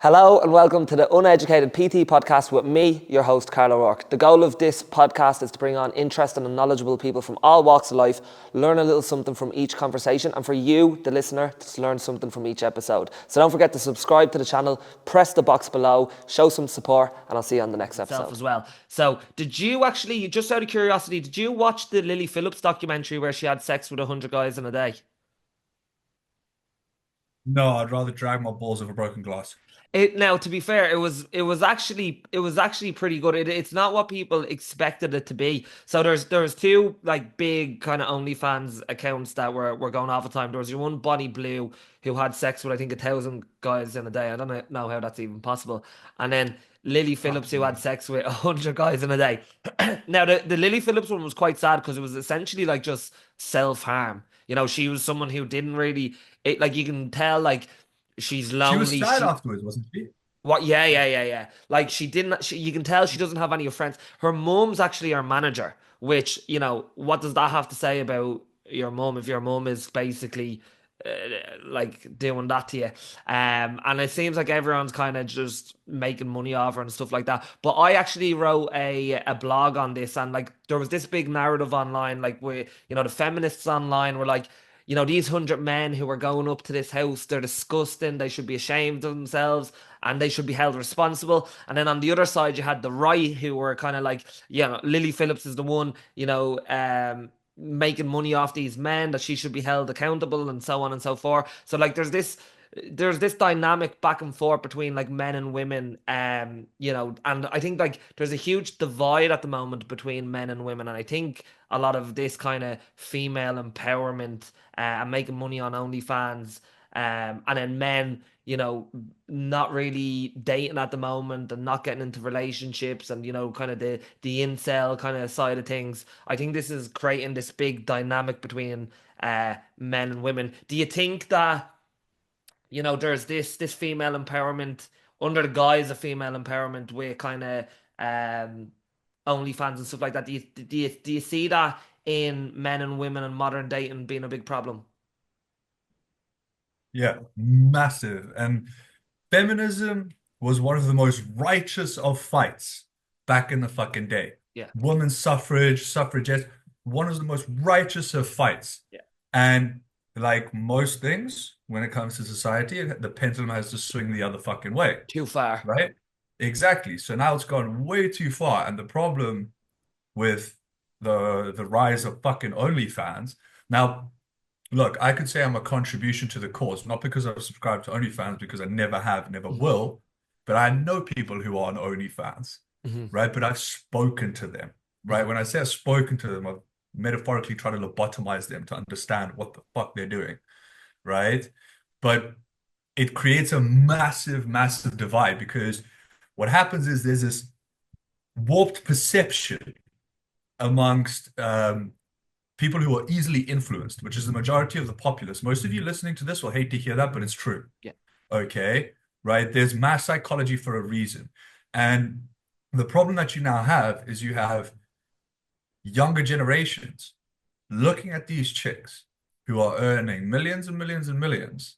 Hello and welcome to the Uneducated PT podcast with me, your host, Carl O'Rourke. The goal of this podcast is to bring on interesting and knowledgeable people from all walks of life, learn a little something from each conversation, and for you, the listener, to learn something from each episode. So don't forget to subscribe to the channel, press the box below, show some support, and I'll see you on the next episode. As well. So, did you actually, just out of curiosity, did you watch the Lily Phillips documentary where she had sex with 100 guys in a day? No, I'd rather drag my balls over broken glass. Now, to be fair, it was actually pretty good. It's not what people expected it to be. So there's two like big kind of OnlyFans accounts that were going off at the time. There was your one Bonnie Blue who had sex with I think 1,000 guys in a day. I don't know how that's even possible. And then Lily Phillips who had sex with 100 guys in a day. Now the Lily Phillips one was quite sad because it was essentially like just self-harm. You know, she was someone who didn't really like you can tell like she's She was lonely. sad afterwards, wasn't she? What? Yeah. Like she didn't. You can tell she doesn't have any friends. Her mum's actually her manager. Which what does that have to say about your mum if your mum is basically uh, like doing that to you? And it seems like everyone's kind of just making money off her and stuff like that. But I actually wrote a blog on this, and like there was this big narrative online, like where the feminists online were like, these 100 men who are going up to this house, they're disgusting. They should be ashamed of themselves and they should be held responsible. And then on the other side, you had the right who were kind of like, Lily Phillips is the one, making money off these men, that she should be held accountable and so on and so forth. So like there's this dynamic back and forth between like men and women, and I think like there's a huge divide at the moment between men and women, and I think a lot of this kind of female empowerment and making money on OnlyFans, and then men, not really dating at the moment and not getting into relationships, and kind of the incel kind of side of things. I think this is creating this big dynamic between men and women. Do you think that there's this female empowerment under the guise of female empowerment with kind of OnlyFans and stuff like that? Do you see that in men and women and modern dating being a big problem? Yeah, massive. And feminism was one of the most righteous of fights back in the fucking day. Yeah, Women's suffrage, suffragettes, one of the most righteous of fights. yeah, And like most things, when it comes to society, the pendulum has to swing the other fucking way, too far. right? Exactly. So now it's gone way too far. And the problem with the rise of fucking OnlyFans. Now, look, I could say I'm a contribution to the cause, not because I've subscribed to OnlyFans, because I never have, never will, but I know people who are on OnlyFans, Hmm. right? But I've spoken to them, right? When I say I've spoken to them, I've metaphorically tried to lobotomize them to understand what the fuck they're doing, right? But it creates a massive, massive divide because what happens is there's this warped perception amongst people who are easily influenced, which is the majority of the populace. Most of you listening to this will hate to hear that, but it's true. Yeah. Okay. Right. There's mass psychology for a reason. And the problem that you now have is you have younger generations looking at these chicks who are earning millions and millions and millions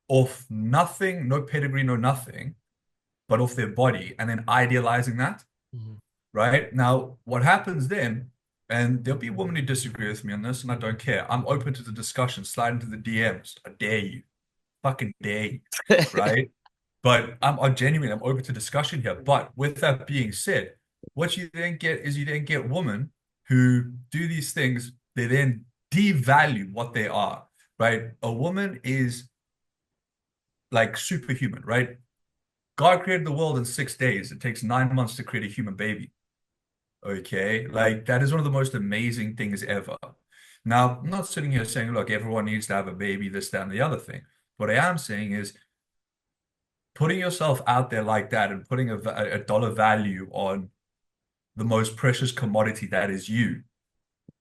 off nothing, no pedigree, no nothing, but off their body, and then idealizing that. Hmm. Right? Now, what happens then, and there'll be women who disagree with me on this, and I don't care. I'm open to the discussion. Slide into the DMs. I dare you. Fucking dare you. Right? But I'm genuinely, I'm open to discussion here. But with that being said, what you then get is you then get women who do these things, they then devalue what they are, right? A woman is like superhuman, right? God created the world in 6 days. It takes 9 months to create a human baby. Okay, like that is one of the most amazing things ever. Now, I'm not sitting here saying, look, everyone needs to have a baby, this, that, and the other thing. What I am saying is putting yourself out there like that and putting a dollar value on the most precious commodity that is you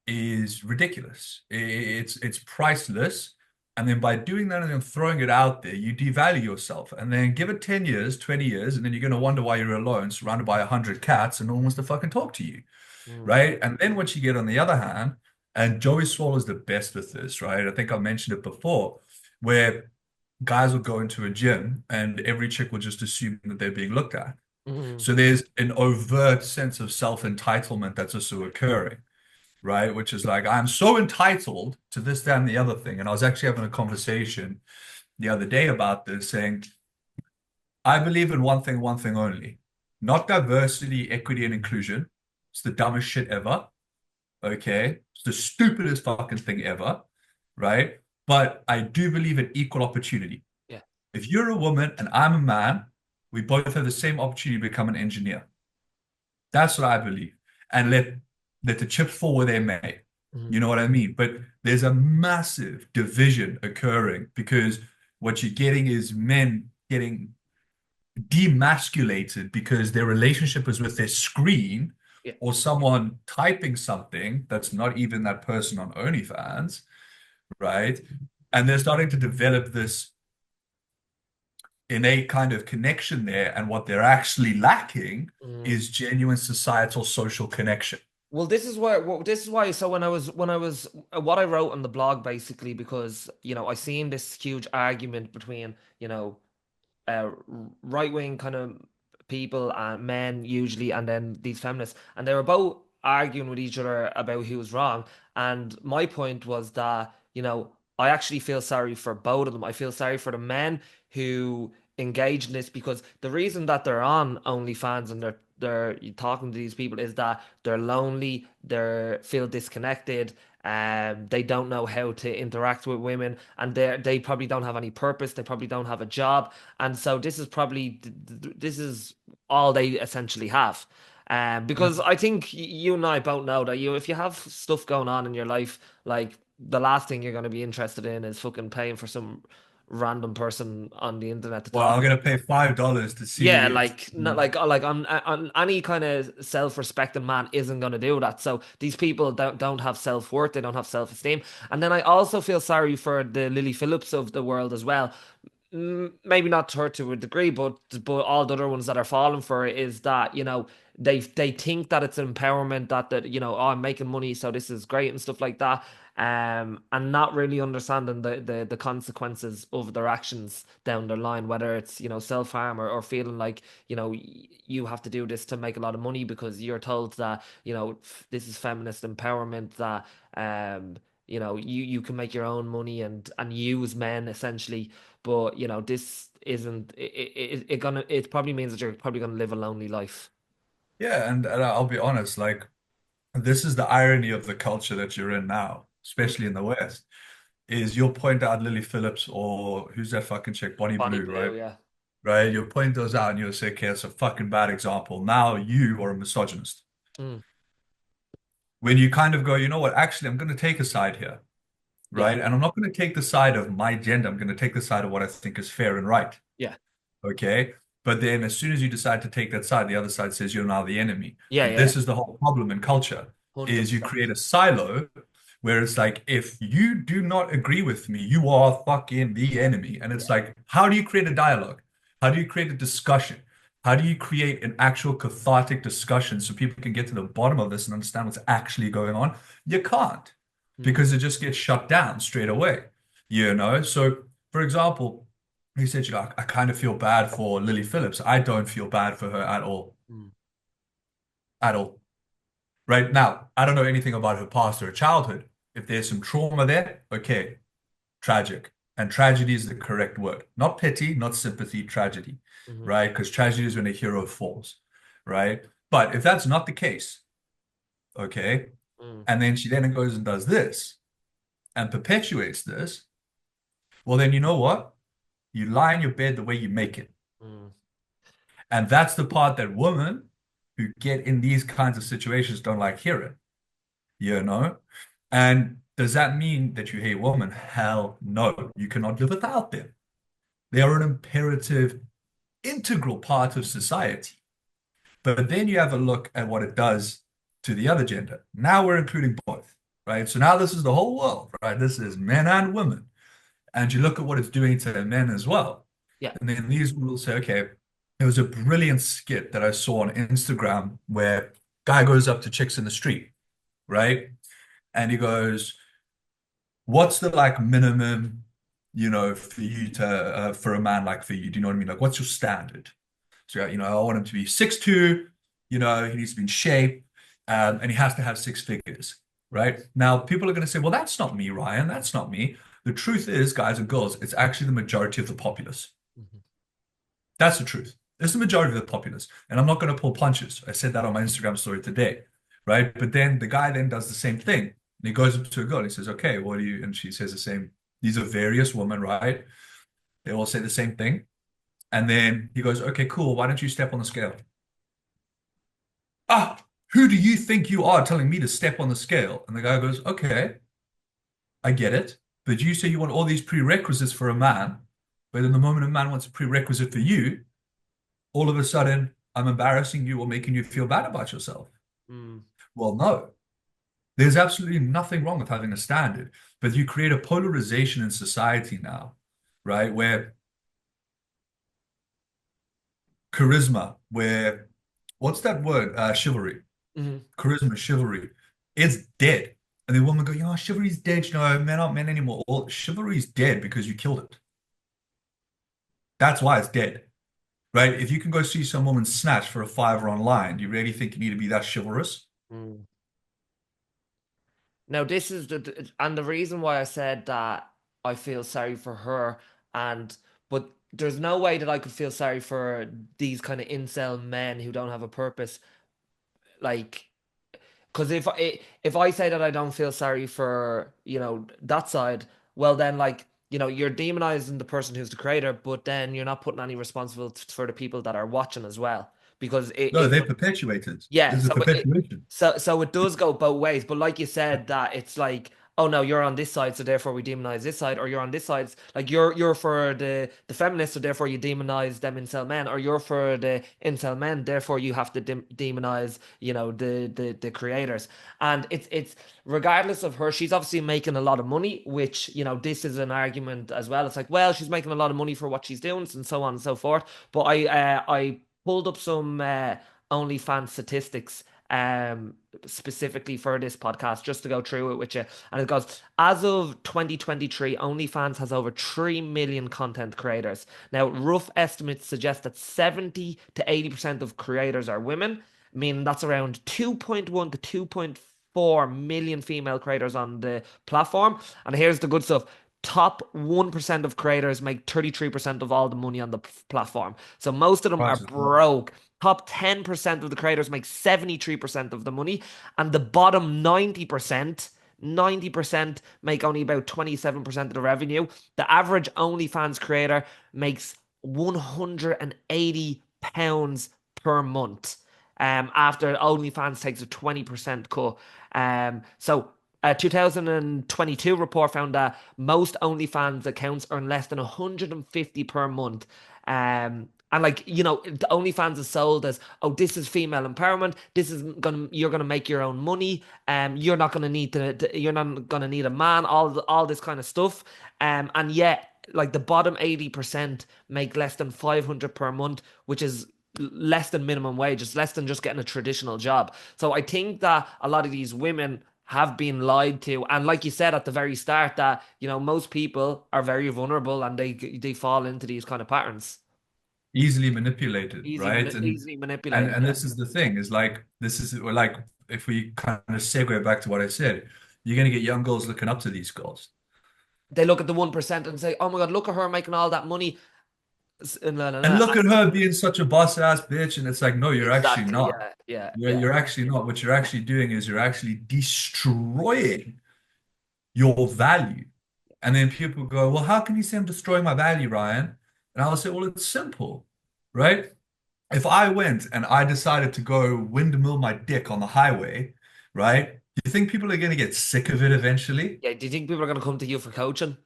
is ridiculous. It's priceless. And then by doing that and then throwing it out there, you devalue yourself. And then give it 10 years, 20 years, and then you're going to wonder why you're alone, surrounded by 100 cats, and no one wants to fucking talk to you, Mm. right? And then what you get on the other hand, and Joey Swallow is the best with this, right? I think I mentioned it before, where guys will go into a gym and every chick will just assume that they're being looked at. Mm. So there's an overt sense of self-entitlement that's also occurring, right? Which is like, I'm so entitled to this, that, and the other thing. And I was actually having a conversation the other day about this, saying, I believe in one thing only, not diversity, equity, and inclusion. It's the dumbest shit ever. Okay. It's the stupidest fucking thing ever. Right. But I do believe in equal opportunity. Yeah. If you're a woman and I'm a man, we both have the same opportunity to become an engineer. That's what I believe. And let the chips fall where they may. Mm. You know what I mean? But there's a massive division occurring because what you're getting is men getting demasculated because their relationship is with their screen Yeah. or someone typing something that's not even that person on OnlyFans, right? And they're starting to develop this innate kind of connection there. And what they're actually lacking Mm. is genuine societal social connection. Well, this is why. Well, this is why. So when I was what I wrote on the blog basically because I seen this huge argument between uh, right wing kind of people and men usually, and then these feminists, and they were both arguing with each other about who was wrong. And my point was that I actually feel sorry for both of them. I feel sorry for the men who engage in this because the reason that they're on OnlyFans and they're talking to these people is that they're lonely, they feel disconnected, they don't know how to interact with women, and they probably don't have any purpose. They probably don't have a job, and so this is all they essentially have. Because I think you and I both know that if you have stuff going on in your life, like the last thing you're going to be interested in is fucking paying for some random person on the internet to Well, talk. I'm gonna pay $5 to Yeah, see. like not like on any kind of self-respecting man isn't going to do that. So these people don't have self-worth, they don't have self-esteem. And then I also feel sorry for the Lily Phillips of the world as well. Maybe not her to a degree, but all the other ones that are falling for it is that they think that it's empowerment that oh, I'm making money, so this is great and stuff like that, and not really understanding the consequences of their actions down the line, whether it's self harm or feeling like you have to do this to make a lot of money because you're told that this is feminist empowerment that you can make your own money and use men essentially. But this isn't it probably means that you're probably gonna live a lonely life. Yeah, and I'll be honest, like this is the irony of the culture that you're in now, Mm. especially in the West, is you'll point out Lily Phillips or who's that fucking chick, Bonnie Bonnie Blue, right? Blue, yeah. Right? You'll point those out and you'll say, okay, it's a fucking bad example. Now you are a misogynist. Mm. When you kind of go, you know what, actually, I'm going to take a side here, Yeah, right? And I'm not going to take the side of my gender. I'm going to take the side of what I think is fair and right. yeah, Okay. But then as soon as you decide to take that side, the other side says you're now the enemy. yeah, And yeah, this is the whole problem in culture, is you 100%. create a silo where it's like, if you do not agree with me, you are fucking the enemy. And it's Yeah. like, how do you create a dialogue? How do you create a discussion? How do you create an actual cathartic discussion so people can get to the bottom of this and understand what's actually going on? You can't Mm. because it just gets shut down straight away, you know? So, for example, he said, I kind of feel bad for Lily Phillips. I don't feel bad for her at all. Mm. At all. Right now, I don't know anything about her past or her childhood. If there's some trauma there, okay, tragic. And tragedy is the correct word. Not pity, not sympathy, tragedy, Mhm. right? Because tragedy is when a hero falls, right? But if that's not the case, okay, Mm. and then she then goes and does this and perpetuates this, well, then you know what? You lie in your bed the way you make it. Mm. And that's the part that women who get in these kinds of situations don't like hearing, you know? And does that mean that you hate women? Hell no. You cannot live without them. They are an imperative, integral part of society. But then you have a look at what it does to the other gender. Now we're including both, right? So now this is the whole world, right? This is men and women. And you look at what it's doing to men as well. Yeah. And then these will say, okay, there was a brilliant skit that I saw on Instagram where guy goes up to chicks in the street, right? And he goes, what's the like minimum for you to for a man like for you? Do you know what I mean? Like, what's your standard? So, I want him to be 6'2", he needs to be in shape, and he has to have six figures, right? Now, people are going to say, well, that's not me, Ryan. That's not me. The truth is, guys and girls, it's actually the majority of the populace. Mhm. That's the truth. It's the majority of the populace. And I'm not going to pull punches. I said that on my Instagram story today, right? But then the guy then does the same thing. And he goes up to a girl. He says, okay, what do you? And she says the same. These are various women, right? They all say the same thing. And then he goes, okay, cool. Why don't you step on the scale? Ah, who do you think you are telling me to step on the scale? And the guy goes, okay, I get it. But you say you want all these prerequisites for a man. But in the moment a man wants a prerequisite for you, all of a sudden, I'm embarrassing you or making you feel bad about yourself. Mm. Well, no, there's absolutely nothing wrong with having a standard, but you create a polarization in society now, right? Where charisma, where what's that word? Chivalry, Mhm. charisma, chivalry, it's dead. And the woman go, chivalry's dead. Men aren't men anymore. Well, chivalry's dead because you killed it. That's why it's dead, right? If you can go see some woman snatch for a fiver online, do you really think you need to be that chivalrous? Mm. Now, this is and the reason why I said that I feel sorry for her, but there's no way that I could feel sorry for these kind of incel men who don't have a purpose. Like, because if I say that I don't feel sorry for, that side, well then, like, you're demonizing the person who's the creator, but then you're not putting any responsibility for the people that are watching as well. Because No, they perpetuate it. yeah, There's a perpetuation. so it does go both ways. But like you said, that it's like, oh no, you're on this side, so therefore we demonize this side, or you're on this side, like you're for the feminists, so therefore you demonize them incel men, or you're for the incel men, therefore you have to demonize, the creators. And it's regardless of her, she's obviously making a lot of money, which this is an argument as well. It's like, well, she's making a lot of money for what she's doing, and so on and so forth. But I pulled up some OnlyFans statistics specifically for this podcast just to go through it with you. And it goes, as of 2023, OnlyFans has over 3 million content creators. Now, rough estimates suggest that 70 to 80% of creators are women, meaning that's around 2.1 to 2.4 million female creators on the platform. And here's the good stuff. Top 1% of creators make 33% of all the money on the platform. So most of them are Price is wrong. broke. Top 10% of the creators make 73% of the money, and the bottom 90% make only about 27% of the revenue. The average OnlyFans creator makes £180 per month. After OnlyFans takes a 20% cut. So a 2022 report found that most OnlyFans accounts earn less than 150 per month. And like, the OnlyFans is sold as, oh, this is female empowerment. You're gonna make your own money. You're not gonna need you're not gonna need a man. All this kind of stuff. And yet, like the bottom 80% make less than 500 per month, which is less than minimum wage. It's less than just getting a traditional job. So I think that a lot of these women have been lied to, and like you said at the very start, that most people are very vulnerable and they fall into these kind of patterns. Easily manipulated, right? And Easily and manipulated. and Yeah, this is the thing, is like this is like if we kind of segue back to what I said, you're gonna get young girls looking up to these girls. they look at the 1% and say, "Oh my God, look at her making all that money." No, no, And no. look at her being such a boss ass bitch. And it's like, no, you're actually Exactly. not. Yeah, yeah, You're, yeah. you're actually not. What you're actually doing is you're actually destroying your value. And then people go, well, how can you say I'm destroying my value, Ryan? And I'll say, well, it's simple, right? If I went and I decided to go windmill my dick on the highway, right? You think people are going to get sick of it eventually? Yeah. Do you think people are going to come to you for coaching?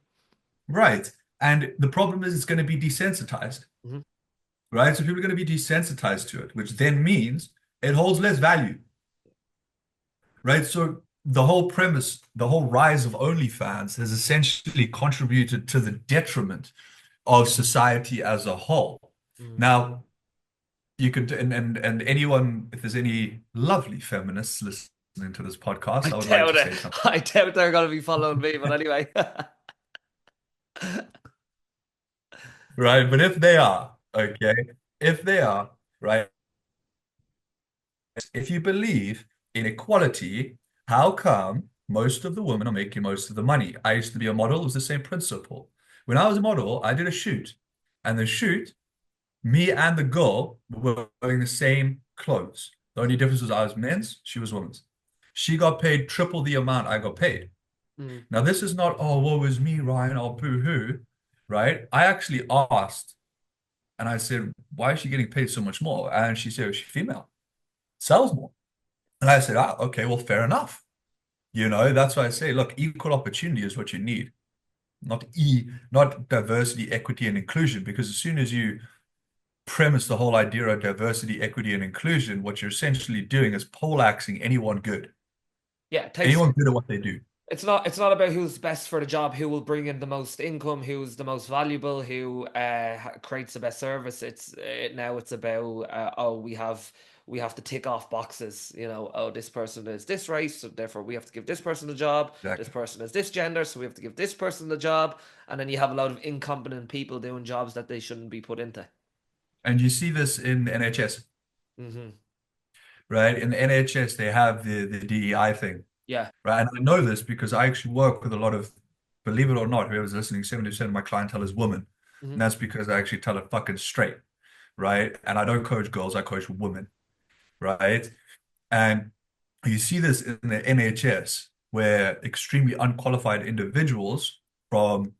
Right. And the problem is it's going to be desensitized, Hmm. right? So people are going to be desensitized to it, which then means it holds less value, right? So the whole premise, the whole rise of OnlyFans has essentially contributed to the detriment of society as a whole. Mm. Now, you could, and anyone, if there's any lovely feminists listening to this I podcast, I would like doubt to it. say something. I doubt they're going to be following me, but anyway. right? But if they are, okay, if they are, right, if you believe in equality, how come most of the women are making most of the money? I used to be a model, it was the same principle. When I was a model, I did a shoot, and the shoot, me and the girl were wearing the same clothes. The only difference was I was men's, she was women's. She got paid triple the amount I got paid. Mm. Now, this is not, oh, woe is me, Ryan, oh, boo-hoo, right? I actually asked, and I said, why is she getting paid so much more? And she said, she's female, sells more. And I said, ah, okay, well, fair enough. That's why I say, look, equal opportunity is what you need, not diversity, equity, and inclusion. Because as soon as you premise the whole idea of diversity, equity, and inclusion, what you're essentially doing is poleaxing Yeah, it takes anyone good at what they do. it's not about who's best for the job, who will bring in the most income, who's the most valuable, who creates the best service. Now it's about oh, we have to tick off boxes. Oh, this person is this race, so therefore we have to give this person a job. This Exactly. person is this gender, so we have to give this person the job. And then you have a lot of incompetent people doing jobs that they shouldn't be put into. And you see this in the NHS, Hmm. right? In the NHS, they have the DEI thing, Yeah. right? And I know this because I actually work with a lot of, believe it or not, whoever's listening, 70% of my clientele is women. Hmm. And that's because I actually tell it fucking straight, right? And I don't coach girls, I coach women, right? And you see this in the NHS where extremely unqualified individuals from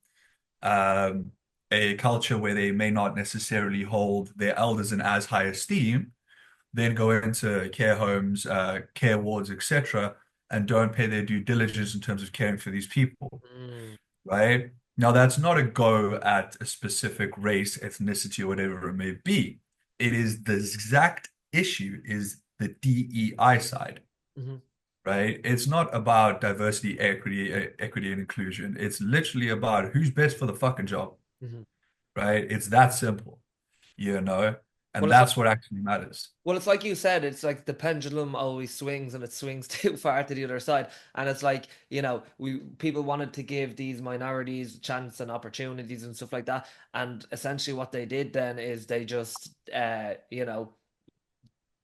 um, a culture where they may not necessarily hold their elders in as high esteem, then go into care homes, care wards, etc., and don't pay their due diligence in terms of caring for these people, Mm. right? Now, that's not a go at a specific race, ethnicity, or whatever it may be. It is the exact issue is the DEI side, Hmm. right? It's not about diversity, equity, and inclusion. It's literally about who's best for the fucking job, Hmm. right? It's that simple, you know? And Well, it's like that's what actually matters. Well, it's like you said, it's like the pendulum always swings and it swings too far to the other side. And it's like, we people wanted to give these minorities chance and opportunities and stuff like that. And essentially what they did then is they just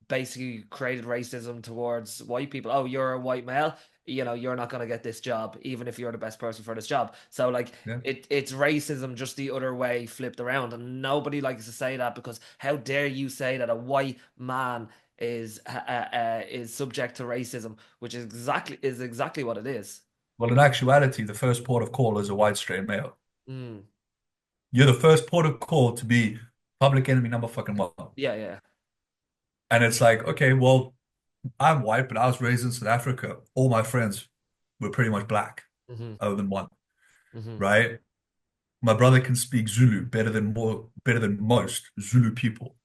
basically created racism towards white people. Oh, you're a white male, you're not going to get this job, even if you're the best person for this job. So like Yeah. it's racism just the other way flipped around, and nobody likes to say that because how dare you say that a white man is subject to racism, which is exactly what it is. Well, in actuality, the first port of call is a white straight male. Mm. You're the first port of call to be public enemy number fucking one. Yeah, yeah. And it's like, okay, well, I'm white, but I was raised in South Africa. All my friends were pretty much black, Hmm. other than one, Hmm. right? My brother can speak Zulu better than most Zulu people,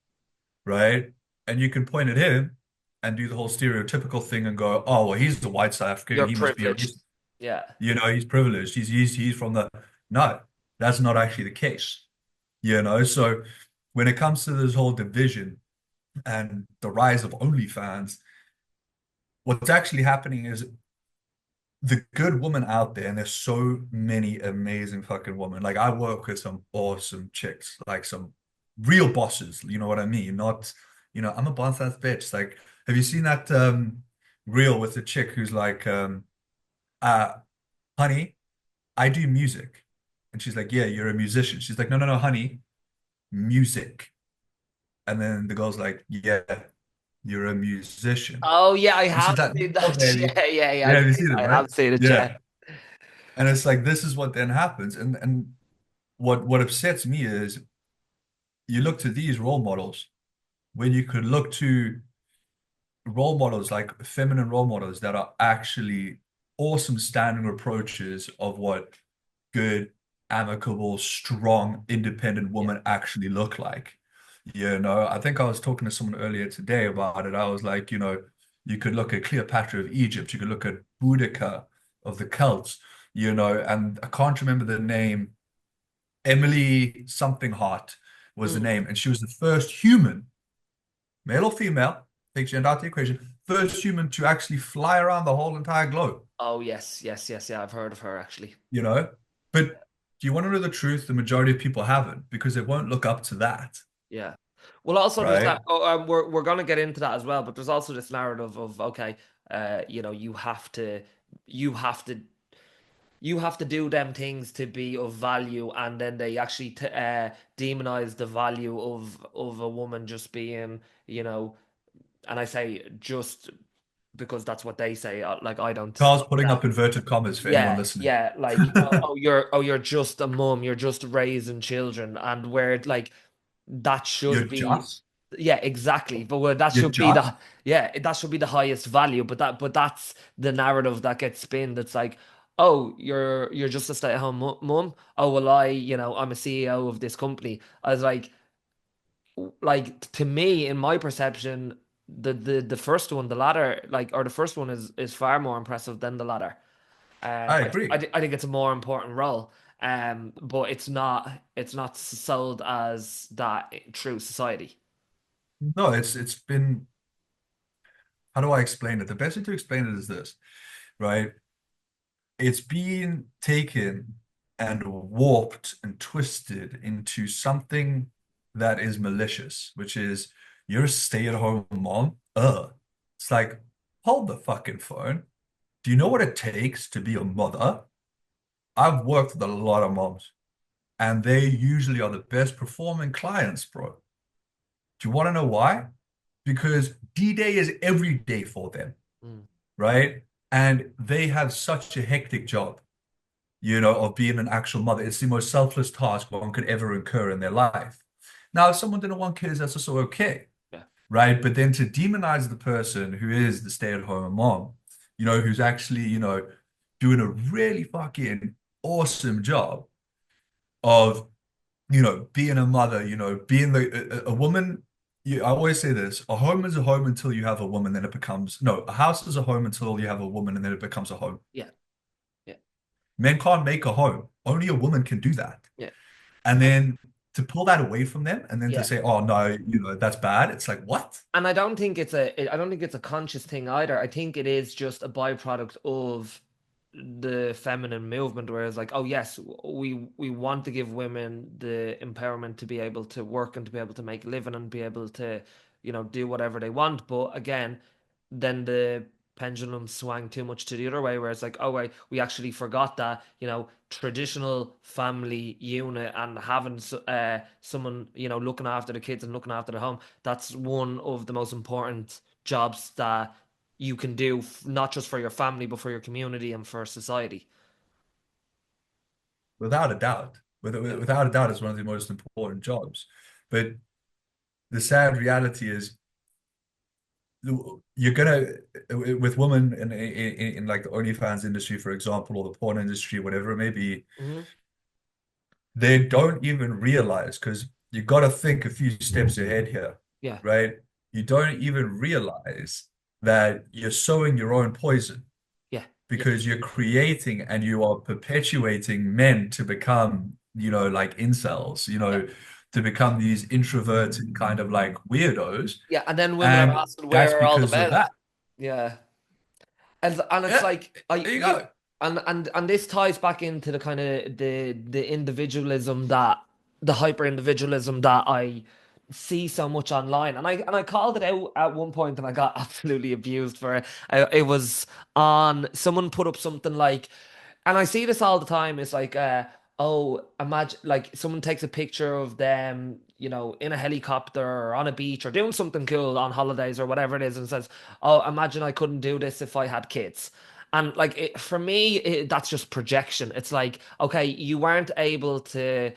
right? And you can point at him and do the whole stereotypical thing and go, oh, well, he's the white South African. You're He must be a privileged. racist. Yeah. He's privileged. He's from the no, that's not actually the case. So when it comes to this whole division and the rise of OnlyFans, what's actually happening is the good woman out there, and there's so many amazing fucking women. Like I work with some awesome chicks, like some real bosses, you know what I mean? Not, I'm a boss ass bitch. Like, have you seen that reel with the chick who's like, uh, honey, I do music. And she's like, yeah, you're a musician. She's like, no, no, no, honey, music. And then the girl's like, yeah, you're a musician. Oh yeah, I And she's have like, seen oh, that. baby. Yeah, yeah, yeah. Yeah, have you seen it, I right? have seen it. Yeah. Yeah. And it's like, this is what then happens. And what upsets me is you look to these role models when you could look to role models like feminine role models that are actually awesome standing approaches of what good, amicable, strong, independent Yeah. women actually look like. I think I was talking to someone earlier today about it. I was like, you could look at Cleopatra of Egypt, you could look at Boudica of the Celts, and I can't remember the name. Emily something Hart was the Mm. name, and she was the first human, male or female, take gender out of the equation, first human to actually fly around the whole entire globe, Oh yes, yes, yes, yeah. I've heard of her actually. you know? But Do you want to know the truth? The majority of people haven't because they won't look up to that, Yeah. Well, also there's right? that. Oh, we're gonna get into that as well, but there's also this narrative of okay, you know, you have to, you have to do them things to be of value, and then they actually demonize the value of a woman just being, you know, and I say just because that's what they say. Like I don't Carl's see putting that. up inverted commas for anyone Yeah, listening. yeah, like oh you're just a mum, you're just raising children, and where like that You're should be, just, yeah, exactly, but where that you're should be just. the, yeah, that should be the highest value, but that's the narrative that gets spinned. It's like, oh, you're just a stay-at-home mum. Oh well, I'm a CEO of this company. I was like to me, in my perception, the first one, the latter, like, or the first one is far more impressive than the latter. I I agree. I think it's a more important role. But it's not sold as that through society. No, it's been, how do I explain it? The best way to explain it is this, right? It's been taken and warped and twisted into something that is malicious, which is you're a stay-at-home mom. It's like, hold the fucking phone. Do you know what it takes to be a mother? I've worked with a lot of moms, and they usually are the best performing clients, bro. Do you want to know why? Because D-Day is every day for them, Mm. right? And they have such a hectic job, of being an actual mother. It's the most selfless task one could ever incur in their life. Now, if someone didn't want kids, that's also okay, Yeah. right? But then to demonize the person who is the stay-at-home mom, who's actually, doing a really fucking awesome job of, being a mother, being a woman. I always say this, a home is a home until you have a woman, then it becomes, no, a house is a home until you have a woman, and then it becomes a home. Yeah. Yeah. Men can't make a home. Only a woman can do that. Yeah. And And then to pull that away from them and then to yeah. say, oh no, that's bad. It's like, what? And I don't think it's a conscious thing either. I think it is just a byproduct of the feminine movement, where it's like, oh yes, we want to give women the empowerment to be able to work and to be able to make a living and be able to, do whatever they want. But again, then the pendulum swung too much to the other way, where it's like, oh wait, we actually forgot that, traditional family unit and having someone, looking after the kids and looking after the home, that's one of the most important jobs that you can do, not just for your family, but for your community and for society. Without a doubt. Yeah. Without a doubt, it's one of the most important jobs. But the sad reality is you're gonna with women in like the OnlyFans industry, for example, or the porn industry, whatever it may be, Hmm. they don't even realize because you got to think a few steps ahead here, Yeah. right? You don't even realize that you're sowing your own poison Yeah. Yeah. because you're creating and you are perpetuating men to become, like incels, Yeah. to become these introverted kind of like weirdos. Yeah. And then women are And asking, that's where are all the because of men? that. Yeah. And it's Yeah, like there you go. and this ties back into the kind of the individualism, that the hyper individualism that I see so much online, and I called it out at one point and I got absolutely abused for it. It was on, someone put up something like, and I see this all the time. It's like, oh, imagine like someone takes a picture of them, in a helicopter or on a beach or doing something cool on holidays or whatever it is, and says, "Oh, imagine I couldn't do this if I had kids." And like for me, that's just projection. It's like, okay, you weren't able to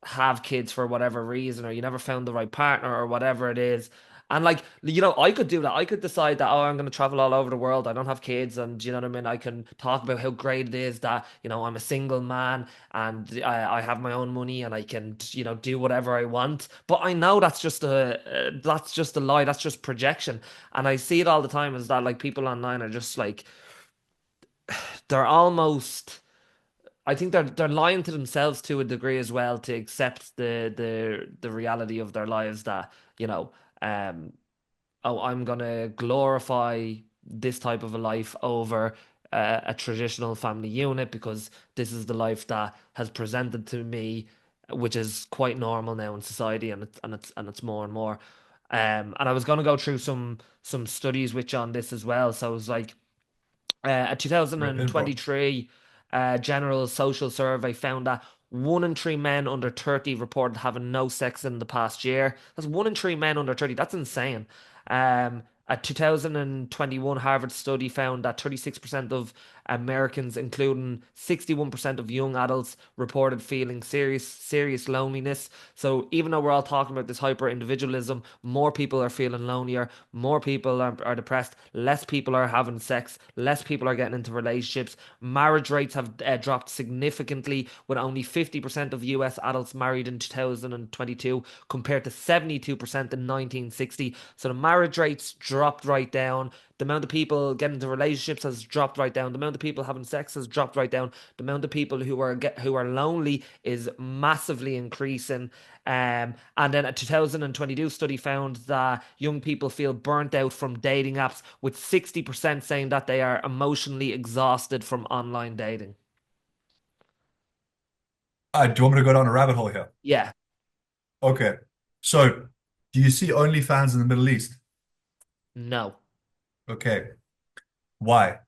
have kids for whatever reason, or you never found the right partner, or whatever it is. And like, I could do that. I could decide that, oh, I'm going to travel all over the world. I don't have kids. And you know what I mean? I can talk about how great it is that, I'm a single man and I have my own money and I can, do whatever I want. But I know that's just a lie. That's just projection. And I see it all the time, is that like people online are just like, they're almost, I think they're lying to themselves to a degree as well, to accept the reality of their lives, that, um, oh, I'm gonna glorify this type of a life over a traditional family unit because this is the life that has presented to me, which is quite normal now in society, and it's more and more. And I was going to go through some studies which on this as well. So it was like a Rip in, bro. 2023 general social survey found that 1 in 3 men under 30 reported having no sex in the past year. That's 1 in 3 men under 30. That's insane. A 2021 Harvard study found that 36% of Americans, including 61% of young adults, reported feeling serious loneliness. So even though we're all talking about this hyper individualism, more people are feeling lonelier, more people are depressed, less people are having sex, less people are getting into relationships. Marriage rates have dropped significantly, with only 50% of US adults married in 2022 compared to 72% in 1960. So the marriage rates dropped right down. The amount of people getting into relationships has dropped right down. The amount of people having sex has dropped right down. The amount of people who are lonely is massively increasing. And then a 2022 study found that young people feel burnt out from dating apps, with 60% saying that they are emotionally exhausted from online dating. Do you want me to go down a rabbit hole here? Yeah, Okay. So, do you see OnlyFans in the Middle East? no, Okay. Why?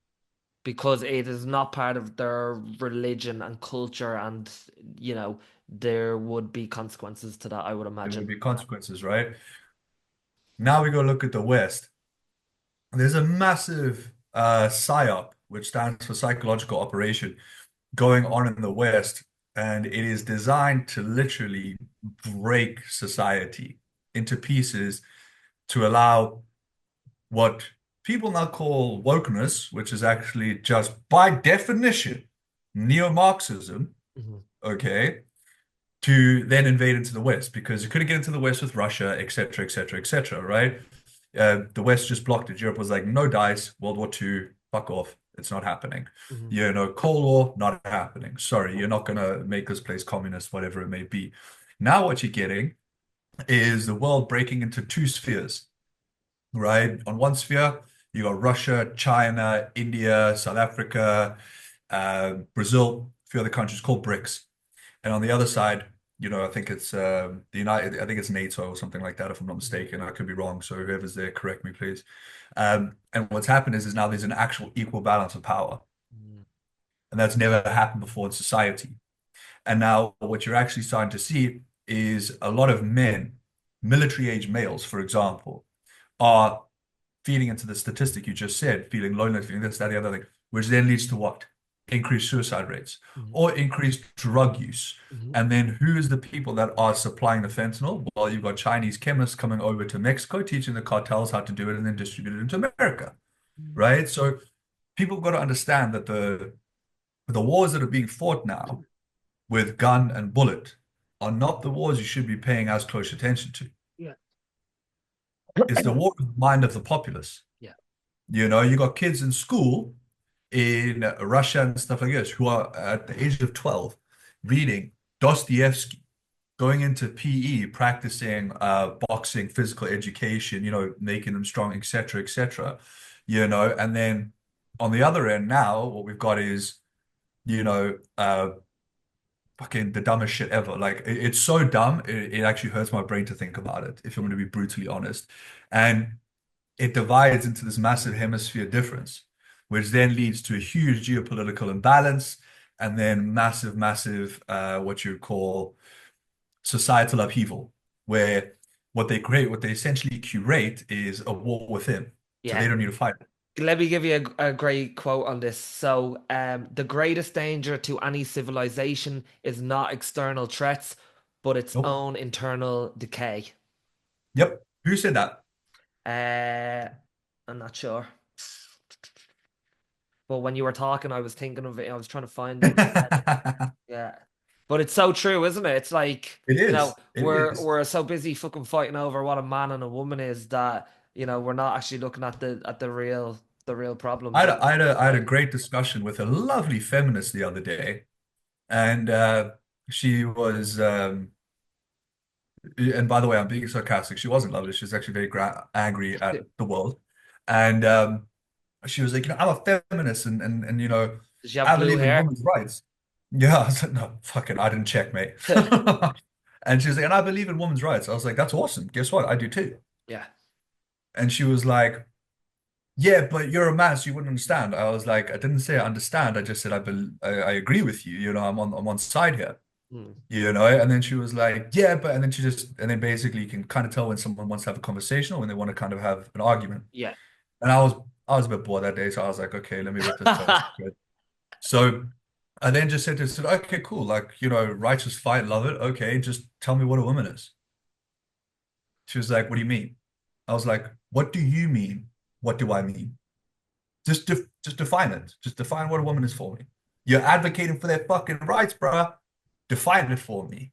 because it is not part of their religion and culture, and there would be consequences to that, I would There would imagine. be consequences, right? Now we go look at the West. There's a massive PSYOP, which stands for psychological operation, going on in the West, and it is designed to literally break society into pieces to allow what people now call wokeness, which is actually just by definition neo-Marxism, Mhm. okay, to then invade into the West because you couldn't get into the West with Russia, etc., etc., etc., right? The West just blocked it. Europe was like, no dice, World War II, fuck off. It's not happening. Mhm. You know, Cold War, not happening. Sorry, you're not gonna make this place communist, whatever it may be. Now what you're getting is the world breaking into two spheres, right? On one sphere, you got Russia, China, India, South Africa, Brazil, a few other countries called BRICS. And on the other side, I think it's I think it's NATO or something like that, if I'm not Mhm. mistaken. I could be wrong. So whoever's there, correct me, please. And what's happened is now there's an actual equal balance of power. Mhm. And that's never happened before in society. And now what you're actually starting to see is a lot of men, military age males, for example, are feeding into the statistic you just said, feeling lonely, feeling this, that, the other thing, which then leads to what? Increased suicide rates Mhm. or increased drug use. Mhm. And then who is the people that are supplying the fentanyl? Well, you've got Chinese chemists coming over to Mexico, teaching the cartels how to do it and then distribute it into America, Mhm. right? So people have got to understand that the wars that are being fought now with gun and bullet are not the wars you should be paying as close attention to. Yeah. It's the war of the mind of the populace. Yeah. You got kids in school in Russia and stuff like this who are at the age of 12 reading Dostoevsky, going into PE, practicing boxing, physical education, making them strong, etc., etc. And then on the other end now, what we've got is, you know, uh, fucking the dumbest shit ever. Like it's so dumb, it actually hurts my brain to think about it, if I'm Yeah. going to be brutally honest. And it divides into this massive hemisphere difference, which then leads to a huge geopolitical imbalance and then massive, massive, what you call societal upheaval, where what they essentially curate is a war within. So Yeah. they don't need to fight. Let me give you a great quote on this. So, the greatest danger to any civilization is not external threats, but its Nope. own internal decay. Yep. Who said that? Uh, I'm not sure. But when you were talking, I was thinking of it. I was trying to find it. Yeah. But it's so true, isn't it? It's like, It is. It is. we're so busy fucking fighting over what a man and a woman is that, we're not actually looking at the real problems in I had a society. great discussion with a lovely feminist the other day, and she was, and by the way, I'm being sarcastic. She wasn't lovely. She was actually very gra angry at the world, and she was like, I'm a feminist and Does she have I blue believe in hair? women's rights. Yeah, I said, no, fucking, I didn't check, mate. And she was like, and I believe in women's rights. I was like, that's awesome. Guess what? I do too. Yeah. And she was like, yeah, but you're a man, so you wouldn't understand. I was like, I didn't say I understand. I just said I agree with you. I'm on side here. Mm. And then she was like, yeah, but and then and then basically you can kind of tell when someone wants to have a conversation or when they want to kind of have an argument. Yeah. And I was a bit bored that day, so I was like, okay, let me rip this post. So I then just said to her, okay, cool, like, righteous fight, love it. Okay, just tell me what a woman is. She was like, what do you mean? I was like, what do you mean? What do I mean? Just define it. Just define what a woman is for me. You're advocating for their fucking rights, bruh. Define it for me.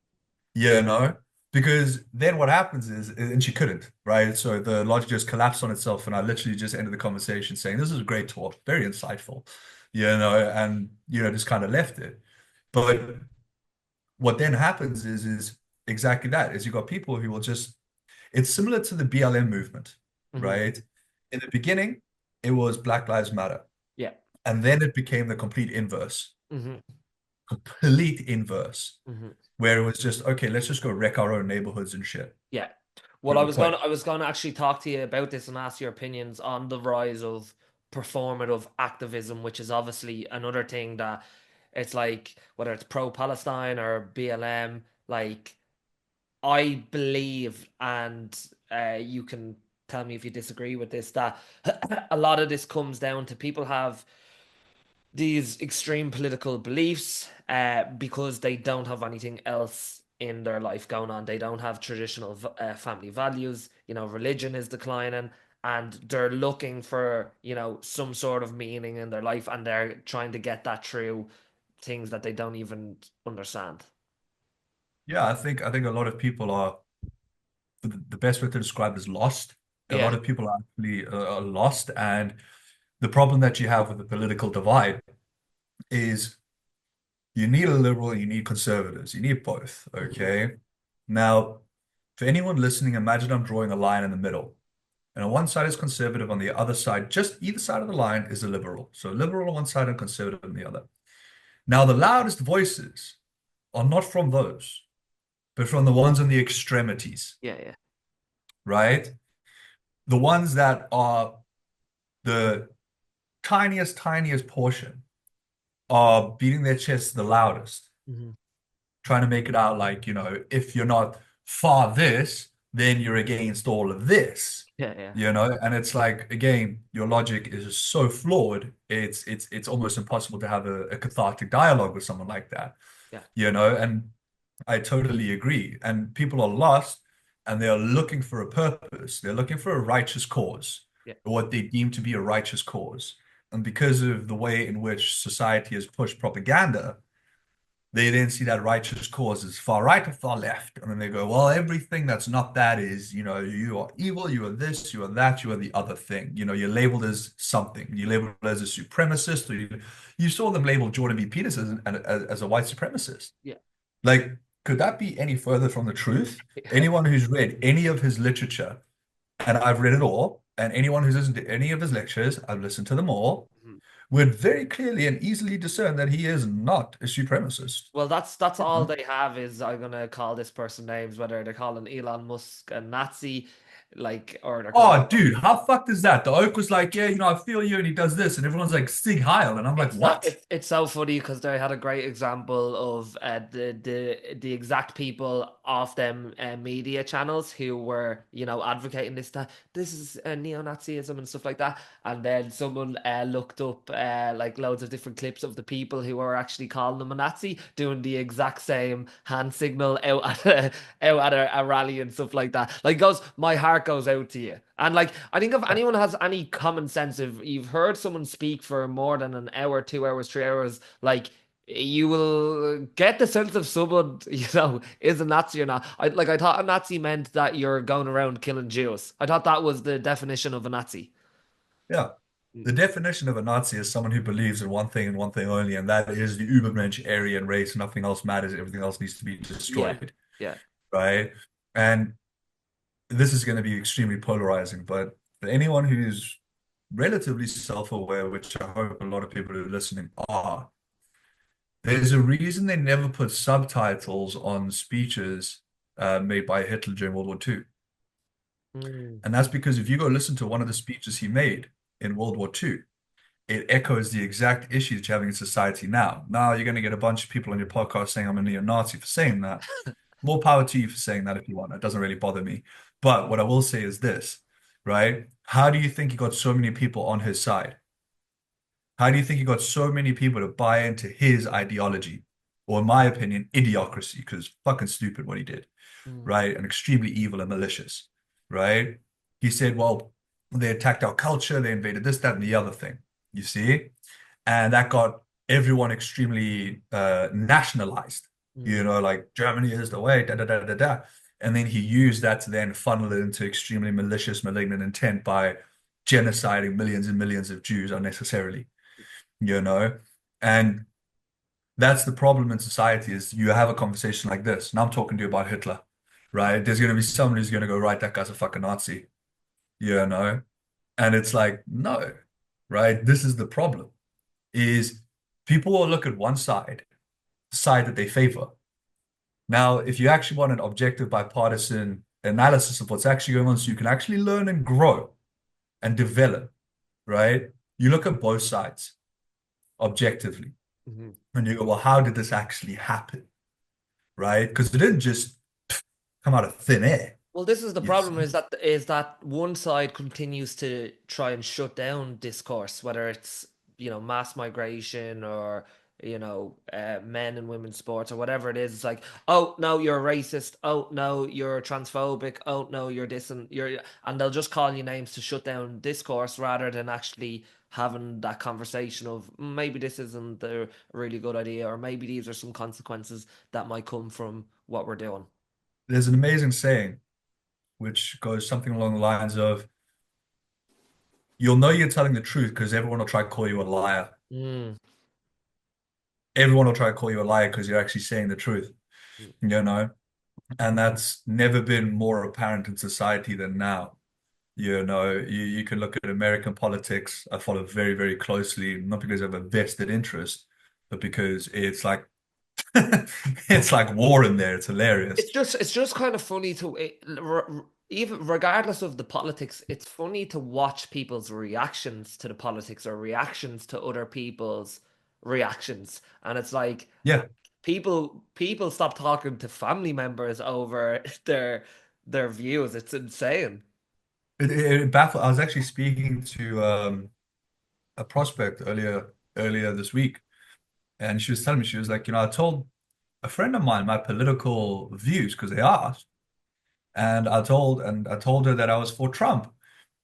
Because then what happens is, and she couldn't, right? So the logic just collapsed on itself, and I literally just ended the conversation saying, this is a great talk, very insightful, and just kind of left it. But what then happens is exactly that, is you got people who will just, it's similar to the BLM movement, Hmm. right? In the beginning, it was Black Lives Matter. Yeah. And then it became the Hmm. complete inverse, Hmm. where it was just, okay, let's just go wreck our own neighborhoods and shit. Yeah. Well, Prove a point. I was gonna actually talk to you about this and ask your opinions on the rise of performative activism, which is obviously another thing that it's like whether it's pro-Palestine or BLM, like I believe, and you can tell me if you disagree with this, that a lot of this comes down to people have these extreme political beliefs because they don't have anything else in their life going on. They don't have traditional family values. Religion is declining, and they're looking for, some sort of meaning in their life, and they're trying to get that through things that they don't even understand. Yeah, I think a lot of people are, the best way to describe is lost. A lot Yeah. of people are actually are lost, and the problem that you have with the political divide is you need a liberal, you need conservatives, you need both. Hmm. Okay. Now, for anyone listening, imagine I'm drawing a line in the middle. And on one side is conservative, on the other side, just either side of the line is a liberal. So liberal on one side and conservative on the other. Now, the loudest voices are not from those, but from the ones on the extremities, Yeah, yeah. right? The ones that are the tiniest portion are beating their chests the loudest, Hmm. trying to make it out like, if you're not for this, then you're against all of this. Yeah, yeah. And it's like, again, your logic is so flawed, it's almost impossible to have a cathartic dialogue with someone like that. Yeah. And I totally agree. And people are lost and they are looking for a purpose. They're looking for a righteous cause, Yeah. or what they deem to be a righteous cause. And because of the way in which society has pushed propaganda, they then see that righteous cause as far right or far left. And then they go, well, everything that's not that is, you are evil, you are this, you are that, you are the other thing. You're labeled as something. You're labeled as a supremacist, or you saw them label Jordan B. Peterson as a white supremacist. Yeah. Like, could that be any further from the truth? Anyone who's read any of his literature, and I've read it all, and anyone who's listened to any of his lectures, I've listened to them all, Mhm. would very clearly and easily discern that he is not a supremacist. Well, that's all they have is I'm gonna call this person names, whether they're calling Elon Musk a Nazi, like, or they're calling Oh, dude, how fucked is that? The Oak was like, yeah, I feel you, and he does this, and everyone's like, Sig Heil, and I'm like, what? it's so funny because they had a great example of the exact people off them media channels who were advocating that this is neo-Nazism and stuff like that, and then someone looked up like loads of different clips of the people who were actually calling them a Nazi doing the exact same hand signal out at a rally and stuff like that. Like, goes, my heart goes out to you. And like, I think if anyone has any common sense, if you've heard someone speak for more than an hour, 2 hours, 3 hours, like, you will get the sense of someone, is a Nazi or not. I thought a Nazi meant that you're going around killing Jews. I thought that was the definition of a Nazi. Yeah. The definition of a Nazi is someone who believes in one thing and one thing only, and that is the Übermensch, Aryan race. Nothing else matters. Everything else needs to be Yeah, destroyed, yeah, right? And this is going to be extremely polarizing, but for anyone who's relatively self-aware, which I hope a lot of people who are listening are, there's a reason they never put subtitles on speeches made by Hitler during World War II. Mm. And that's because if you go listen to one of the speeches he made in World War II, it echoes the exact issues you're having in society now. Now you're going to get a bunch of people on your podcast saying I'm a neo-Nazi for saying that. More power to you for saying that if you want. It doesn't really bother me. But what I will say is this, right? How do you think he got so many people on his side? How do you think he got so many people to buy into his ideology? Or in my opinion, idiocracy, because fucking stupid what he did, Mm. right? And extremely evil and malicious, right? He said, well, they attacked our culture, they invaded this, that, and the other thing, you see? And that got everyone extremely nationalized, Mm. like Germany is the way, da, da, da, da, da. And then he used that to then funnel it into extremely malicious, malignant intent by genociding millions and millions of Jews unnecessarily, you know? And that's the problem in society is you have a conversation like this. And I'm talking to you about Hitler, right? There's going to be someone who's going to go, right, that guy's a fucking Nazi, you know? And it's like, no, right? This is the problem is people will look at one side, the side that they favor. Now, if you actually want an objective bipartisan analysis of what's actually going on, so you can actually learn and grow and develop, right? You look at both sides objectively Mhm. and you go, well, how did this actually happen? Right? Because it didn't just come out of thin air. Well, this is the You problem see? is that one side continues to try and shut down discourse, whether it's, mass migration or, men and women's sports or whatever it is. It's like, oh no, you're a racist. Oh no, you're transphobic. Oh no, you're this and they'll just call you names to shut down discourse rather than actually having that conversation of maybe this isn't a really good idea, or maybe these are some consequences that might come from what we're doing. There's an amazing saying which goes something along the lines of, you'll know you're telling the truth because everyone will try to call you a liar. Mm. Everyone will try to call you a liar because you're actually saying the truth, you know? And that's never been more apparent in society than now. You can look at American politics. I follow very, very closely, not because I have a vested interest, but because it's like it's like war in there. It's hilarious. It's just kind of funny even regardless of the politics, it's funny to watch people's reactions to the politics or reactions to other people's reactions. And it's like Yeah, people stop talking to family members over their views. It's insane. it baffled. I was actually speaking to a prospect earlier this week, and she was telling me, she was like, I told a friend of mine my political views because they asked, and I told her that I was for Trump,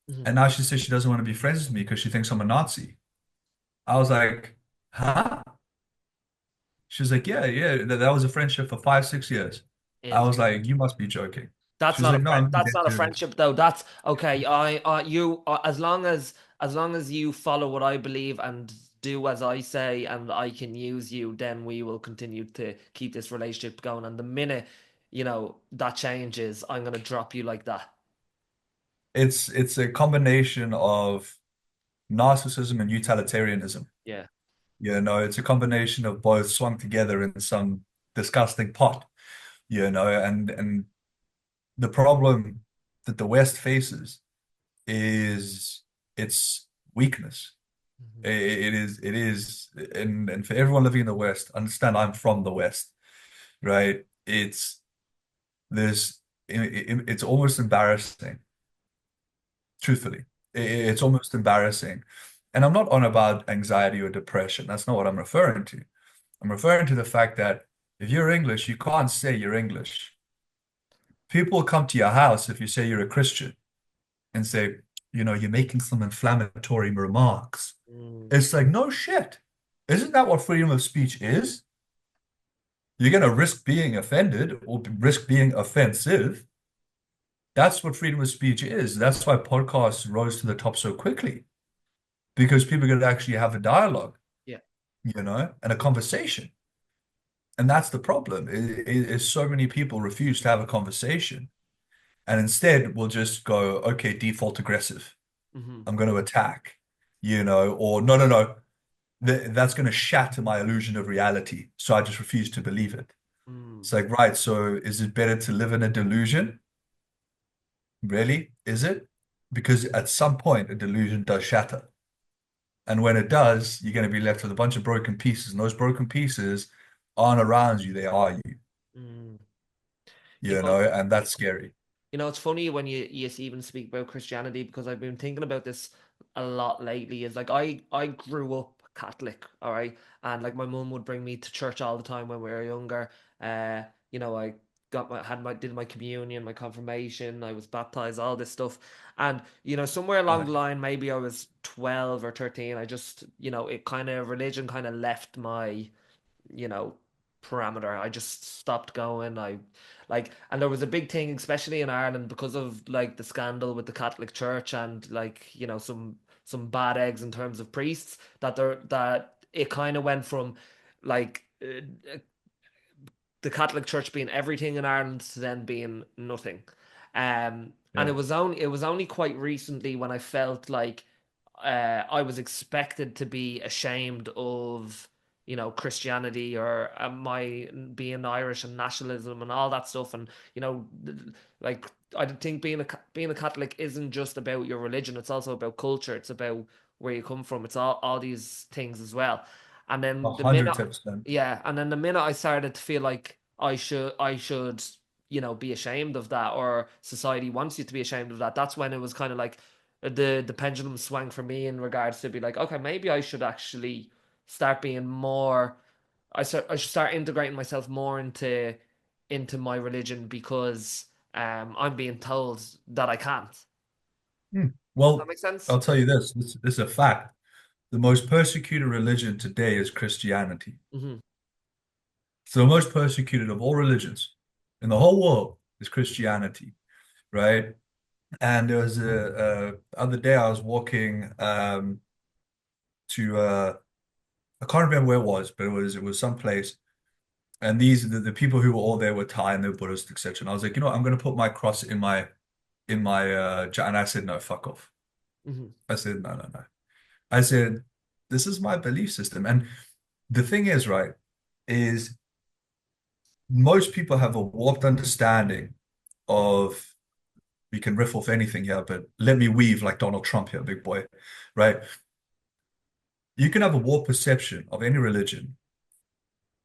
Mhm. and now she says she doesn't want to be friends with me because she thinks I'm a Nazi. I was like, huh? She was like, yeah, yeah, that was a friendship for 5, 6 years. I was like, you must be joking. That's She was not a like, no, friend. I'm being That's dead not a serious. friendship, though. That's okay. As long as you follow what I believe and do as I say, and I can use you, then we will continue to keep this relationship going. And the minute that changes, I'm gonna drop you like that. It's a combination of narcissism and utilitarianism. Yeah. It's a combination of both swung together in some disgusting pot, and the problem that the West faces is its weakness. Mhm. It is, and for everyone living in the West, understand I'm from the West, right? This, it's almost embarrassing, truthfully. It's almost embarrassing. And I'm not on about anxiety or depression. That's not what I'm referring to. I'm referring to the fact that if you're English, you can't say you're English. People will come to your house if you say you're a Christian and say, you're making some inflammatory remarks. Mm. It's like, no shit. Isn't that what freedom of speech is? You're going to risk being offended or risk being offensive. That's what freedom of speech is. That's why podcasts rose to the top so quickly because people could actually have a dialogue, Yeah. and a conversation. And that's the problem is so many people refuse to have a conversation and instead will just go, okay, default aggressive. Hmm. I'm going to attack. or no, that's going to shatter my illusion of reality. So I just refuse to believe it. Mm. It's like, right, so is it better to live in a delusion? Really? Is it? Because at some point, a delusion does shatter. And when it does, you're going to be left with a bunch of broken pieces. And those broken pieces aren't around you, they are you, Mm. You know, and that's scary. it's funny when you even speak about Christianity because I've been thinking about this a lot lately. Is like I grew up Catholic, all right, and like my mum would bring me to church all the time when we were younger. Uh, I did my communion, my confirmation, I was baptized, all this stuff, and somewhere along the Nice. line, maybe I was 12 or 13. I just it kind of religion kind of left my you know, parameter. I just stopped going. And there was a big thing, especially in Ireland, because of like the scandal with the Catholic Church and like, some bad eggs in terms of priests that it kind of went from like the Catholic Church being everything in Ireland to then being nothing. And Yeah. it was only quite recently when I felt like I was expected to be ashamed of Christianity or my being Irish and nationalism and all that stuff. And like I think being a Catholic isn't just about your religion; it's also about culture. It's about where you come from. It's all these things as well. And A then the minute 110%. yeah, and then the minute I started to feel like I should be ashamed of that, or society wants you to be ashamed of that, that's when it was kind of like the pendulum swung for me in regards to be like, okay, maybe I should actually start being more. I should start integrating myself more into my religion because I'm being told that I can't. Does Hmm. that Well, make sense? I'll tell you this is a fact. The most persecuted religion today is Christianity. Hmm. So the most persecuted of all religions in the whole world is Christianity, right? And there was a other day I was walking to I can't remember where it was, but it was someplace. And the people who were all there were Thai and they were Buddhist, etc. And I was like, I'm gonna put my cross in my and I said, no, fuck off. Hmm. I said, no, no, no. I said, this is my belief system. And the thing is, right, is most people have a warped understanding of we can riff off anything here, but let me weave like Donald Trump here, big boy, right? You can have a warped perception of any religion,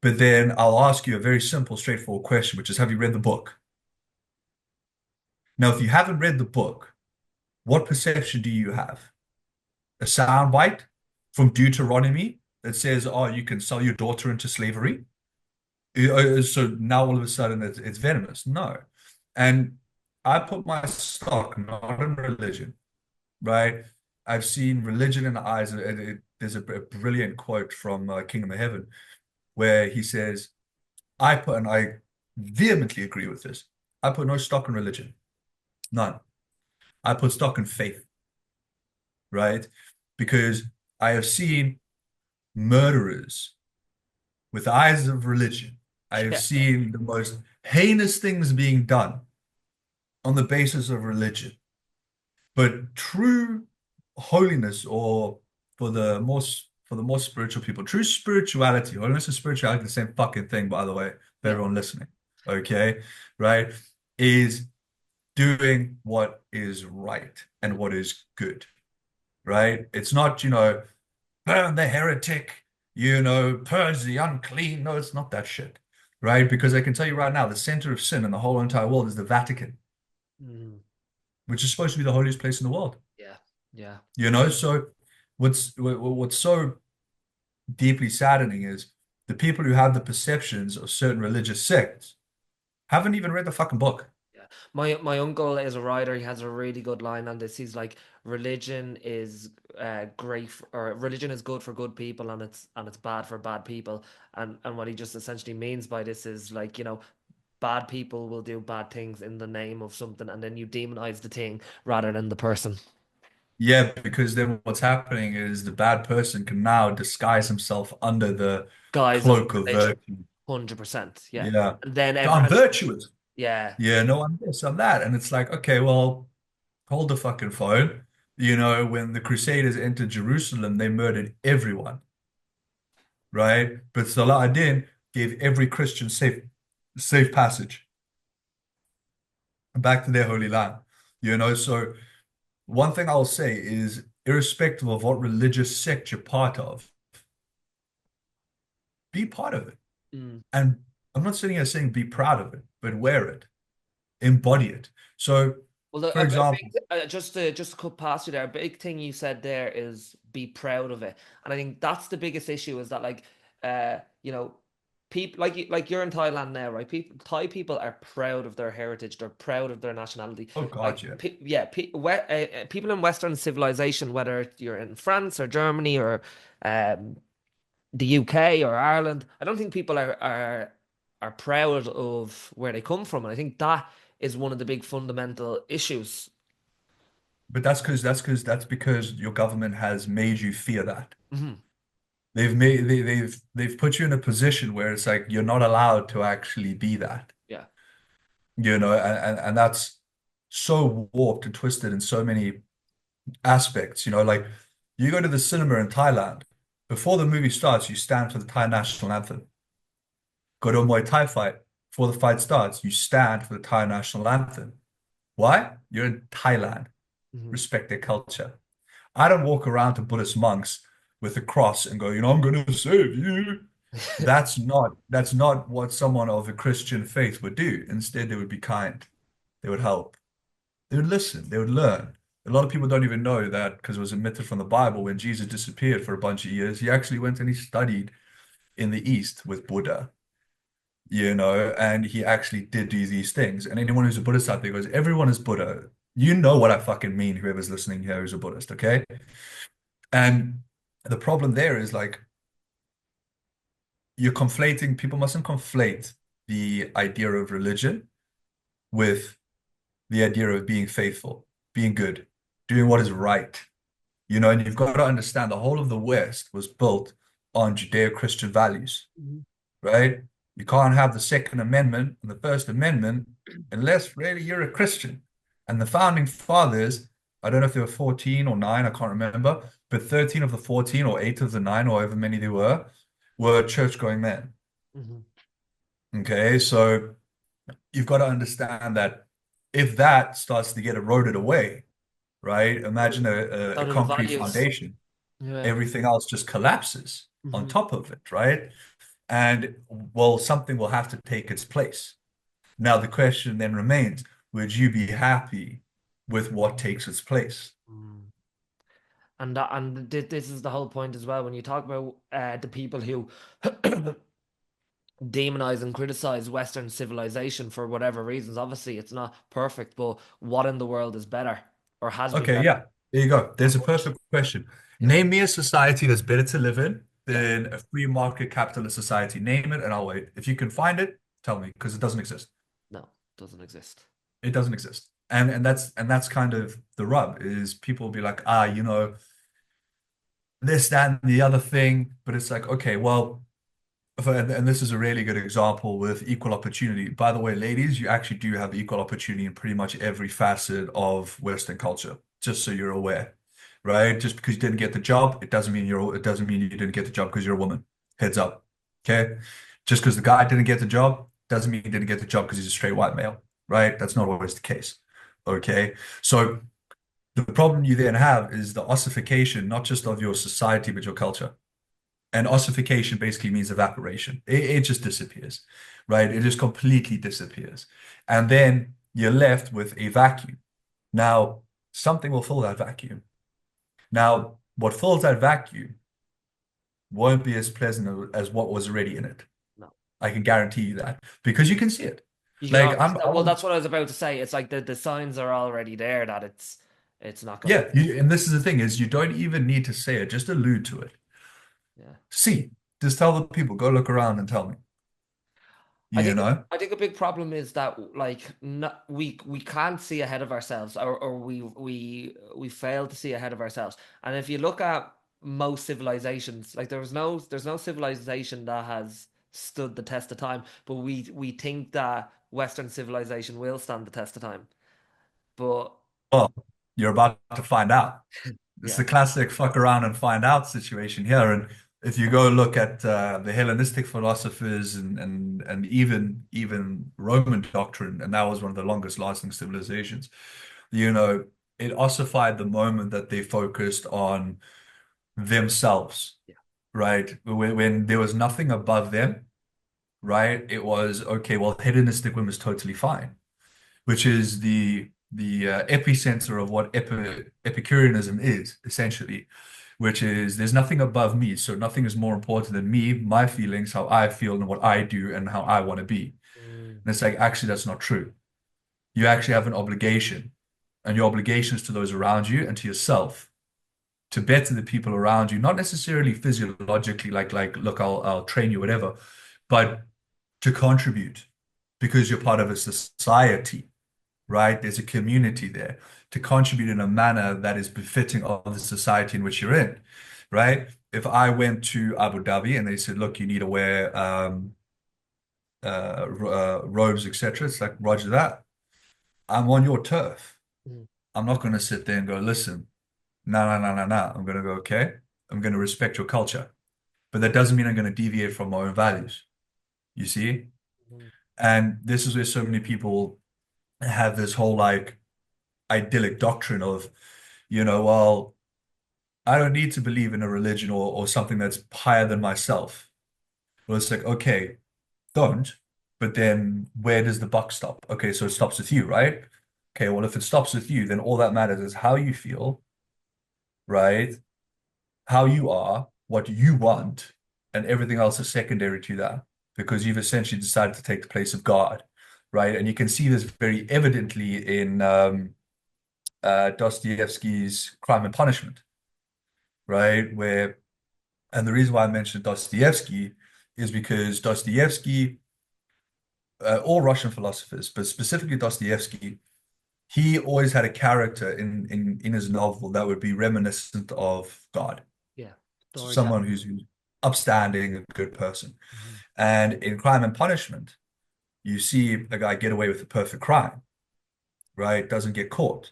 but then I'll ask you a very simple, straightforward question, which is, have you read the book? Now, if you haven't read the book, what perception do you have? A soundbite from Deuteronomy that says, oh, you can sell your daughter into slavery? So now all of a sudden it's venomous. No. And I put my stock not in religion, right? I've seen religion in the eyes of there's a brilliant quote from Kingdom of Heaven where he says, and I vehemently agree with this. I put no stock in religion, none. I put stock in faith, right? Because I have seen murderers with the eyes of religion. I have Yeah. seen the most heinous things being done on the basis of religion. But true holiness, or for the more spiritual people, true spirituality, holiness and spirituality, the same fucking thing, by the way, for Yeah. everyone listening, okay, right, is doing what is right and what is good, right? It's not, burn the heretic, purge the unclean. No, it's not that shit, right? Because I can tell you right now, the center of sin in the whole entire world is the Vatican, Mm. which is supposed to be the holiest place in the world. Yeah. Yeah. So what's so deeply saddening is the people who have the perceptions of certain religious sects haven't even read the fucking book. Yeah. My uncle is a writer. He has a really good line on this. He's like, religion is good for good people, and it's bad for bad people. And what he just essentially means by this is like, bad people will do bad things in the name of something, and then you demonize the thing rather than the person. Yeah, because then what's happening is the bad person can now disguise himself under the Guise of cloak of religion, virtue. 100%. Yeah. Yeah. And then So every I'm and virtuous. yeah. Yeah, no, I'm this, I'm that. And it's like, okay, well, hold the fucking phone. You know, when the Crusaders entered Jerusalem, they murdered everyone, right? But Salah ad-Din gave every Christian safe passage back to their holy land. You know, so one thing I'll say is, irrespective of what religious sect you're part of, be part of it. Mm. And I'm not sitting here saying be proud of it, but wear it, embody it. So, Well, for example, just to cut past you there, a big thing you said there is be proud of it, and I think that's the biggest issue is that like, you know, people like you're in Thailand now, right? Thai people are proud of their heritage, they're proud of their nationality. oh Like, God, yeah. people in Western civilization, whether you're in France or Germany or um the UK or Ireland, I don't think people are proud of where they come from, and I think that is one of the big fundamental issues. But that's because your government has made you fear that. Hmm. They've put you in a position where it's like you're not allowed to actually be that. Yeah. You know, and that's so warped and twisted in so many aspects. You know, like you go to the cinema in Thailand, before the movie starts, you stand for the Thai national anthem. Go to a Muay Thai fight, before the fight starts, you stand for the Thai national anthem. Why? You're in Thailand. Hmm. Respect their culture. I don't walk around to Buddhist monks with a cross and go, you know, I'm going to save you. That's not what someone of a Christian faith would do. Instead, they would be kind. They would help. They would listen. They would learn. A lot of people don't even know that because it was omitted from the Bible when Jesus disappeared for a bunch of years. He actually went and he studied in the East with Buddha, you know, and he actually did do these things. And anyone who's a Buddhist out there goes, everyone is Buddha. You know what I fucking mean, whoever's listening here who's a Buddhist, okay? And the problem there is like you're conflating, people mustn't conflate the idea of religion with the idea of being faithful, being good, doing what is right. You know, and you've got to understand the whole of the West was built on Judeo-Christian values, Hmm. right? You can't have the Second Amendment and the First Amendment unless really you're a Christian. And the founding fathers, I don't know if they were 14 or 9, I can't remember, but 13 of the 14 or 8 of the 9, or however many they were church-going men. Hmm. Okay, so you've got to understand that if that starts to get eroded away, right? Imagine a Down to the concrete values. foundation. Yeah. Everything else just collapses on Hmm. top of it, right? And well, something will have to take its place. Now, the question then remains, would you be happy with what takes its place? This is the whole point as well when you talk about the people who demonize and criticize Western civilization for whatever reasons. Obviously, it's not perfect, but what in the world is better or has been Okay, better? yeah, there you go. There's a perfect question. Yeah, Name me a society that's better to live in yeah, than a free market capitalist society. Name it and I'll wait. If you can find it, tell me, because it doesn't exist. no, doesn't exist. It doesn't exist. And that's kind of the rub is people will be like, ah, you know, this, that, and the other thing. But it's like, okay, well, and this is a really good example with equal opportunity. By the way, ladies, you actually do have equal opportunity in pretty much every facet of Western culture, just so you're aware, right? Just because you didn't get the job, it doesn't mean you didn't get the job because you're a woman. Heads up. Okay. Just because the guy didn't get the job doesn't mean he didn't get the job because he's a straight white male, right? That's not always the case. Okay. So the problem you then have is the ossification, not just of your society, but your culture. And ossification basically means evaporation. It just disappears, right? It just completely disappears. And then you're left with a vacuum. Now, something will fill that vacuum. Now, what fills that vacuum won't be as pleasant as what was already in it. No. I can guarantee you that because you can see it. You can Like already, I'm, well, I'm that's what I was about to say. It's like the signs are already there that it's not gonna yeah, and this is the thing is you don't even need to say it, just allude to it. yeah. See, just tell the people, go look around and tell me, I you think know? I think a big problem is that like not, we can't see ahead of ourselves or we fail to see ahead of ourselves. And if you look at most civilizations, like there's no civilization that has stood the test of time, but we think that Western civilization will stand the test of time. But Oh. You're about to find out. It's Yeah. the classic fuck around and find out situation here. And if you go look at the Hellenistic philosophers and even Roman doctrine, and that was one of the longest lasting civilizations, you know, it ossified the moment that they focused on themselves, Yeah. right? When there was nothing above them, right? It was okay, well, hedonistic women is totally fine, which is the epicenter of what Epicureanism is, essentially, which is there's nothing above me, so nothing is more important than me, my feelings, how I feel, and what I do, and how I want to be. Mm. And it's like, actually, that's not true. You actually have an obligation, and your obligation is to those around you and to yourself to better the people around you, not necessarily physiologically, like look, I'll train you, whatever, but to contribute because you're part of a society, right? There's a community there to contribute in a manner that is befitting of the society in which you're in, right? If I went to Abu Dhabi and they said, look, you need to wear robes, etc., it's like, Roger that. I'm on your turf. Mm. I'm not going to sit there and go, listen, no, no, no, no, no. I'm going to go, okay, I'm going to respect your culture. But that doesn't mean I'm going to deviate from my own values. You see? Mm. And this is where so many people have this whole like idyllic doctrine of, well, I don't need to believe in a religion or something that's higher than myself. Well, it's like, okay, don't. But then where does the buck stop? Okay, so it stops with you, right? Okay, well, if it stops with you, then all that matters is how you feel, right? How you are, what you want, and everything else is secondary to that because you've essentially decided to take the place of God, right? And you can see this very evidently in Dostoevsky's Crime and Punishment, right? And the reason why I mentioned Dostoevsky is because Dostoevsky, all Russian philosophers, but specifically Dostoevsky, he always had a character in his novel that would be reminiscent of God. Yeah. So Storytelling. someone who's upstanding, a good person. Mhm. And in Crime and Punishment, you see a guy get away with a perfect crime, right? Doesn't get caught.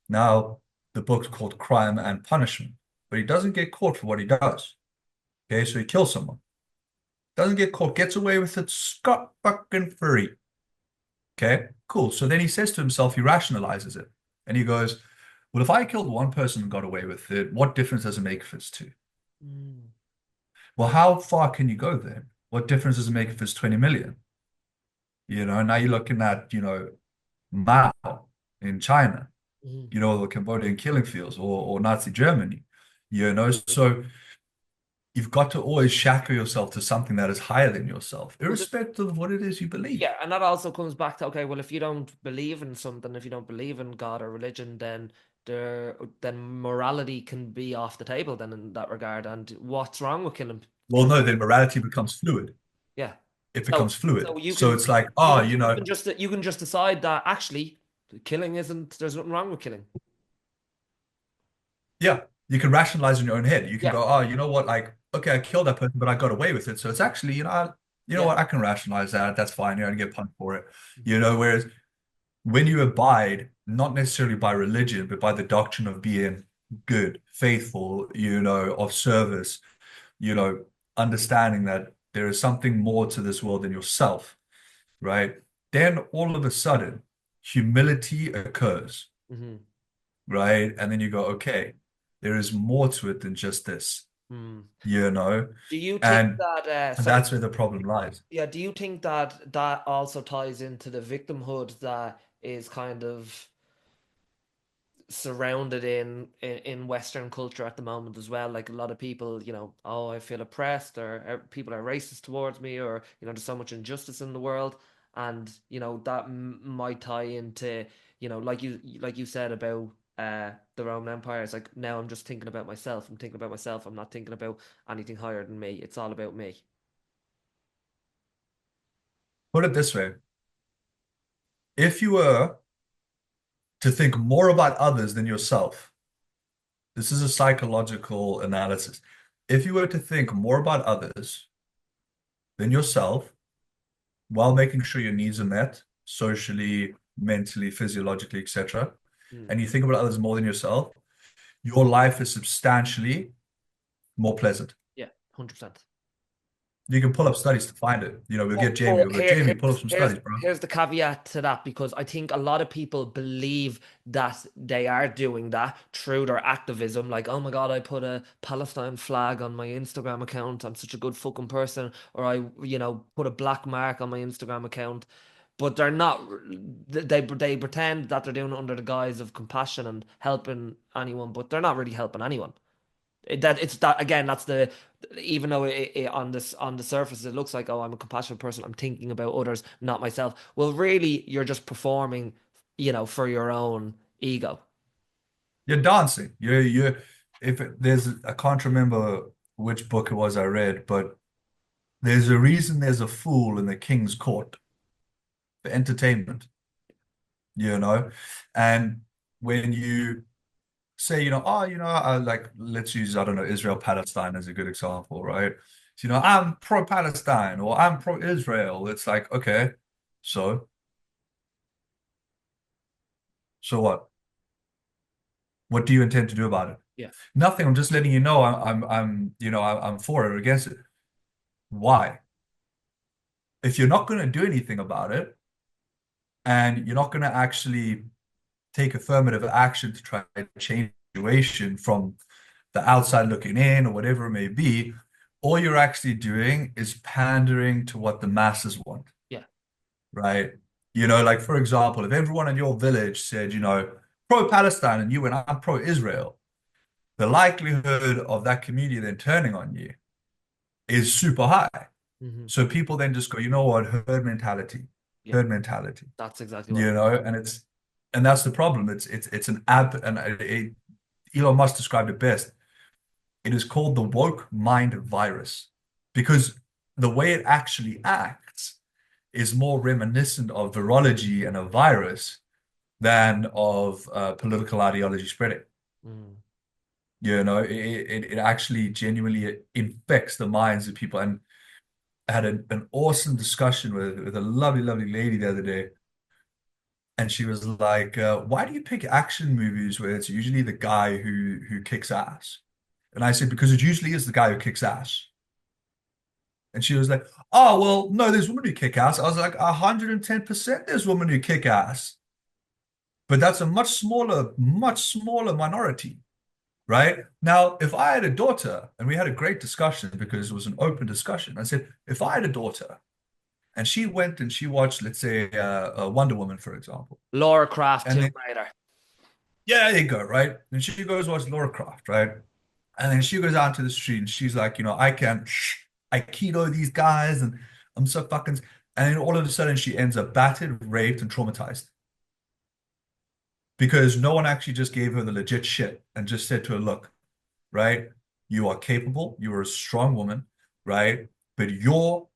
Now, the book's called Crime and Punishment, but he doesn't get caught for what he does. Okay, so he kills someone. Doesn't get caught, gets away with it scot fucking free. Okay, cool. So then he says to himself, he rationalizes it, and he goes, well, if I killed one person and got away with it, what difference does it make if it's two? Mm. Well, how far can you go then? What difference does it make if it's 20 million? Now you're looking at, Mao in China, Mhm. the Cambodian killing fields or Nazi Germany, so you've got to always shackle yourself to something that is higher than yourself, Well, irrespective of what it is you believe. yeah, and that also comes back to, okay, well, if you don't believe in something, if you don't believe in God or religion, then morality can be off the table then in that regard. And what's wrong with killing? Well, no, then morality becomes fluid. Yeah. It So becomes fluid. so you So can it's like, you oh, can you can just decide that actually killing isn't there's nothing wrong with killing. yeah, you can rationalize in your own head. You can Yeah. go, oh, you know what? Like, okay, I killed that person, but I got away with it. So it's actually, you know Yeah. what? I can rationalize that. That's fine. I get punished for it. Whereas when you abide, not necessarily by religion, but by the doctrine of being good, faithful, of service, you know, understanding that there is something more to this world than yourself, right? Then all of a sudden, humility occurs, Hmm. right? And then you go, okay, there is more to it than just this, Hmm. you know? Do you think And that sorry, that's where the problem lies. yeah, do you think that that also ties into the victimhood that is kind of surrounded in Western culture at the moment as well? Like a lot of people, oh, I feel oppressed, or people are racist towards me, or there's so much injustice in the world, and that might tie into like you said about the Roman Empire. It's like now I'm just thinking about myself. I'm thinking about myself. I'm not thinking about anything higher than me. It's all about me. Put it this way. If you were to think more about others than yourself, this is a psychological analysis. If you were to think more about others than yourself while making sure your needs are met socially, mentally, physiologically, etc., Mm. and you think about others more than yourself, your life is substantially more pleasant. Yeah, 100%. You can pull up studies to find it. You know, we'll get Jamie. But We'll go, Jamie, pull up some studies, bro. here's the caveat to that, because I think a lot of people believe that they are doing that through their activism. Like, oh my God, I put a Palestine flag on my Instagram account. I'm such a good fucking person. Or I, put a black mark on my Instagram account. But they're not. They pretend that they're doing it under the guise of compassion and helping anyone, but they're not really helping anyone. That again. That's the even though on this on the surface it looks like, oh, I'm a compassionate person, I'm thinking about others, not myself. Well, really, you're just performing, for your own ego. You're dancing. I can't remember which book it was I read, but there's a reason there's a fool in the king's court for entertainment, you know? And when you say, oh, like, let's use, I don't know, Israel Palestine as a good example, right? So, I'm pro Palestine or I'm pro Israel. It's like, okay, so what? What do you intend to do about it? Yeah. Nothing. I'm just letting you know I'm for it or against it. Why? If you're not going to do anything about it and you're not going to actually take affirmative action to try to change the situation from the outside looking in or whatever it may be, all you're actually doing is pandering to what the masses want. Yeah. Right? Like, for example, if everyone in your village said, pro-Palestine, and you went, I'm pro-Israel, the likelihood of that community then turning on you is super high. Mm-hmm. So people then just go, you know what, herd mentality, Yeah. herd mentality. That's exactly what. And that's the problem. It's an ab, and Elon Musk described it best. It is called the woke mind virus because the way it actually acts is more reminiscent of virology and a virus than of political ideology spreading. Mm. It actually genuinely infects the minds of people. And I had an awesome discussion with a lovely, lovely lady the other day. And she was like, why do you pick action movies where it's usually the guy who kicks ass? And I said, because it usually is the guy who kicks ass. And she was like, oh, well, no, there's women who kick ass. I was like, 110% there's women who kick ass. But that's a much smaller minority, right? Now, if I had a daughter, and we had a great discussion because it was an open discussion, I said, if I had a daughter and she went and she watched, let's say, Wonder Woman, for example. Laura Croft, And Tomb then, Raider. yeah, there you go, right? And she goes watch Laura Croft, right? And then she goes out to the street and she's like, I can't, I keto these guys and I'm so fucking. And then all of a sudden she ends up battered, raped, and traumatized because no one actually just gave her the legit shit and just said to her, look, right, you are capable, you are a strong woman, right? But your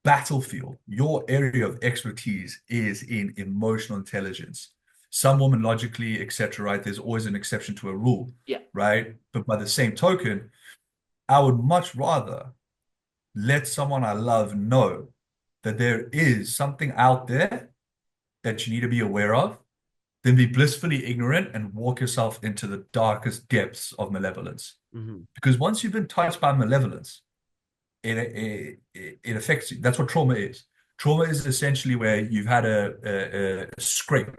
battlefield, your area of expertise is in emotional intelligence. Some women logically, etc., right? There's always an exception to a rule, Yeah. right? But by the same token, I would much rather let someone I love know that there is something out there that you need to be aware of than be blissfully ignorant and walk yourself into the darkest depths of malevolence. Mm-hmm. Because once you've been touched by malevolence, it affects you. That's what trauma is. Trauma is essentially where you've had a scrape,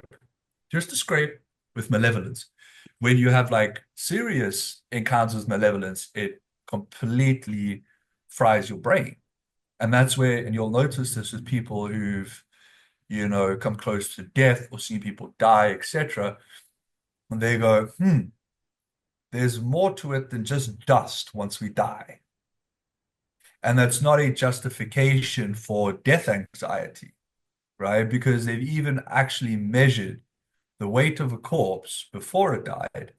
just a scrape with malevolence. When you have like serious encounters with malevolence, it completely fries your brain. And that's where, and you'll notice this with people who've, come close to death or seen people die, etc. And they go, there's more to it than just dust once we die. And that's not a justification for death anxiety, right? Because they've even actually measured the weight of a corpse before it died.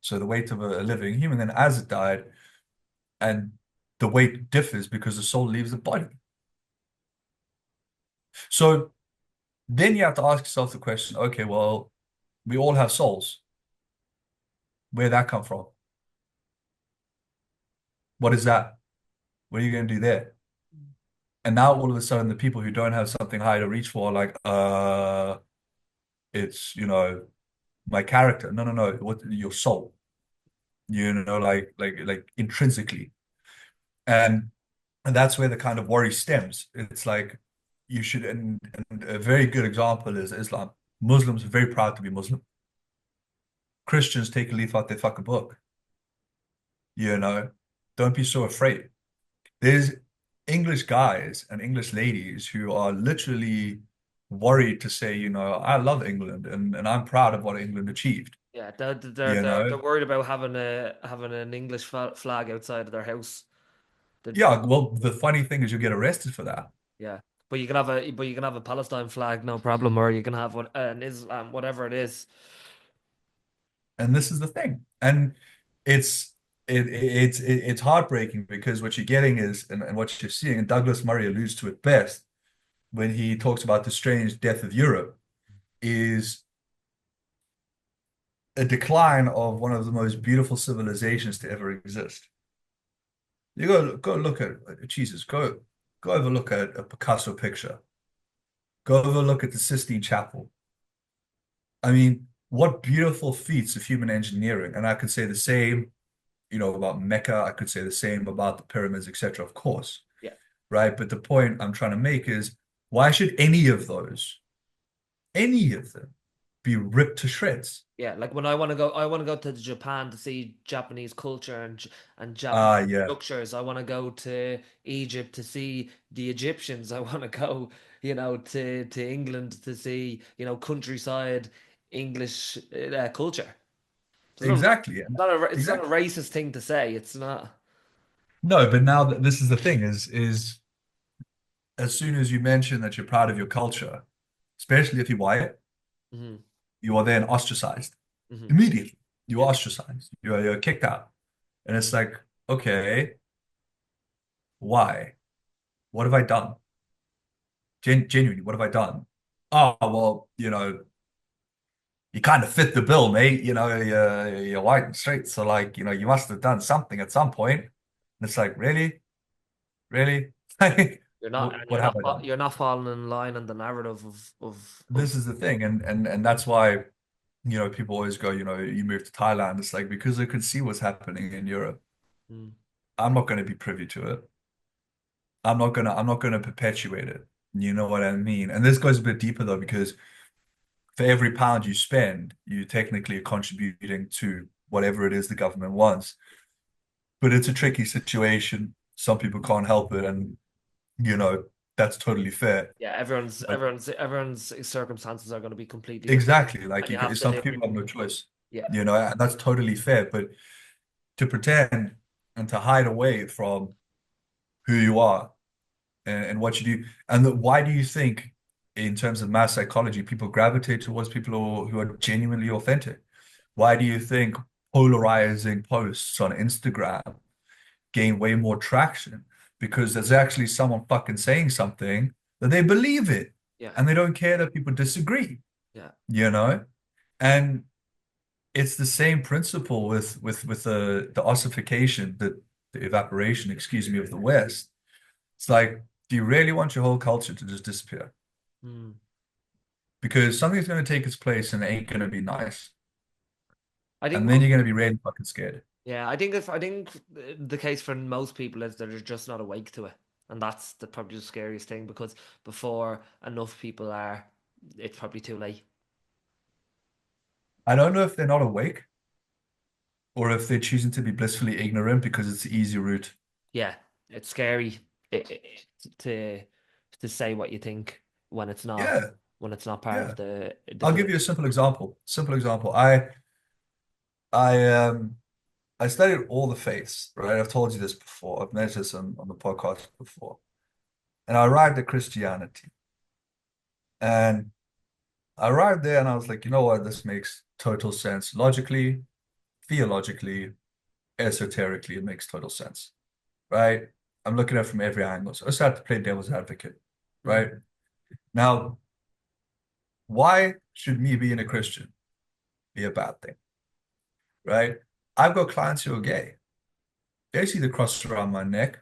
So the weight of a living human, then as it died, and the weight differs because the soul leaves the body. So then you have to ask yourself the question, okay, well, we all have souls. Where'd that come from? What is that? What are you going to do there? And now all of a sudden, the people who don't have something high to reach for are like, it's, my character. No, no, no. What your soul, like intrinsically. And that's where the kind of worry stems. It's like you should, and a very good example is Islam. Muslims are very proud to be Muslim. Christians take a leaf out their fucking book. You know, don't be so afraid. There's English guys and English ladies who are literally worried to say, I love England and I'm proud of what England achieved. Yeah, they're You they're know, worried about having an English flag outside of their house. They're, yeah. Well, the funny thing is, you get arrested for that. yeah, but you can have a Palestine flag, no problem, or you can have an Islam, whatever it is. And this is the thing. And it's it's heartbreaking because what you're getting is, and what you're seeing, and Douglas Murray alludes to it best when he talks about the strange death of Europe, is a decline of one of the most beautiful civilizations to ever exist. You go look at Jesus, go over look at a Picasso picture. Go over look at the Sistine Chapel. I mean, what beautiful feats of human engineering. And I could say the same, about Mecca. I could say the same about the pyramids, etc. Of course, Yeah, right? But the point I'm trying to make is, why should any of them, be ripped to shreds? yeah. Like when I want to go to Japan to see Japanese culture and Japanese Ah, yeah, structures. I want to go to Egypt to see the Egyptians. I want to go, to England to see, countryside English culture. exactly. And It's not a exactly. racist thing to say. It's not. No, but now this is the thing is as soon as you mention that you're proud of your culture, especially if you're white, Hmm. you are then ostracized Hmm. immediately. You're Yeah, ostracized. You're kicked out. And it's like, okay, why? What have I done? Genuinely, what have I done? Oh, well, you kind of fit the bill, mate. You're white and straight. So like, you must have done something at some point. And it's like, really? Really? Like, you're not, and what have I done? you're not falling in line in the narrative of. This is the thing. And that's why, people always go, you move to Thailand. It's like, because they could see what's happening in Europe. Mm, I'm not going to be privy to it. I'm not gonna perpetuate it. You know what I mean? And this goes a bit deeper though, because for every pound you spend, you technically are contributing to whatever it is the government wants. But it's a tricky situation. Some people can't help it, and you know, that's totally fair. yeah, But everyone's circumstances are going to be completely different, exactly, like and you have to some live people in. have no choice, Yeah. and that's totally fair. But to pretend and to hide away from who you are and what you do. And why do you think, in terms of mass psychology, people gravitate towards people who are genuinely authentic? Why do you think polarizing posts on Instagram gain way more traction? Because there's actually someone fucking saying something that they believe it, Yeah. and they don't care that people disagree, Yeah. you know? And it's the same principle with the ossification, the evaporation, excuse me, of the West. It's like, do you really want your whole culture to just disappear? Mm. Because something's going to take its place and it ain't going to be nice. I think And then you're going to be really fucking scared. Yeah, I think the case for most people is that they're just not awake to it, and that's probably the scariest thing because before enough people are, it's probably too late. I don't know if they're not awake or if they're choosing to be blissfully ignorant because it's the easy route. Yeah, it's scary to say what you think when it's not Yeah, part of yeah. the I'll give you a collective. simple example. Simple example. I studied all the faiths, right? I've told you this before. I've mentioned this on the podcast before. And I arrived at Christianity. And I arrived there and I was like, you know what? This makes total sense. Logically, theologically, esoterically, it makes total sense, right? I'm looking at it from every angle. So I started to play devil's advocate, Mm. right? Now, why should me being a Christian be a bad thing, right? I've got clients who are gay. They see the cross around my neck.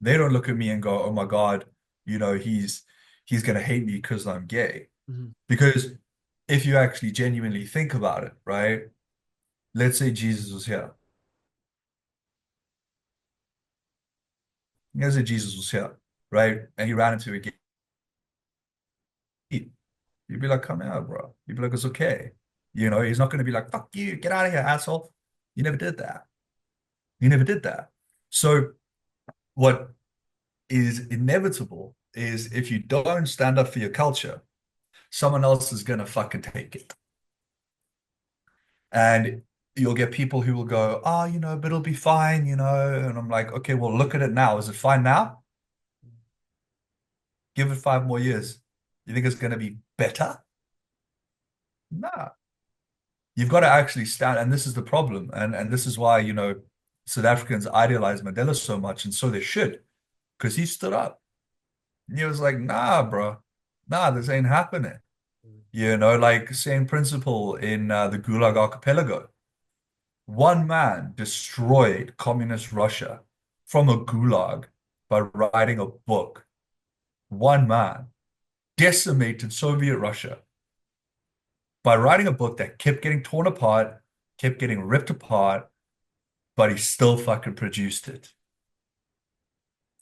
They don't look at me and go, "Oh my God, he's gonna hate me because I'm gay." Mhm. Because if you actually genuinely think about it, right? Let's say Jesus was here. Let's say Jesus was here, right? And he ran into a gate. You'd be like, come out, bro. You'd be like, it's okay. You know, he's not going to be like, fuck you, get out of here, asshole. You never did that. You never did that. So what is inevitable is if you don't stand up for your culture, someone else is going to fucking take it. And you'll get people who will go, oh, you know, but it'll be fine, you know. And I'm like, okay, well, look at it now. Is it fine now? Give it 5 more years. You think it's going to be better? Nah. You've got to actually stand, and this is the problem. And this is why, you know, South Africans idealize Mandela so much, and so they should, because he stood up. And he was like, nah, bro. Nah, this ain't happening. You know, like same principle in the Gulag Archipelago. One man destroyed communist Russia from a gulag by writing a book. One man decimated Soviet Russia by writing a book that kept getting torn apart, kept getting ripped apart, but he still fucking produced it.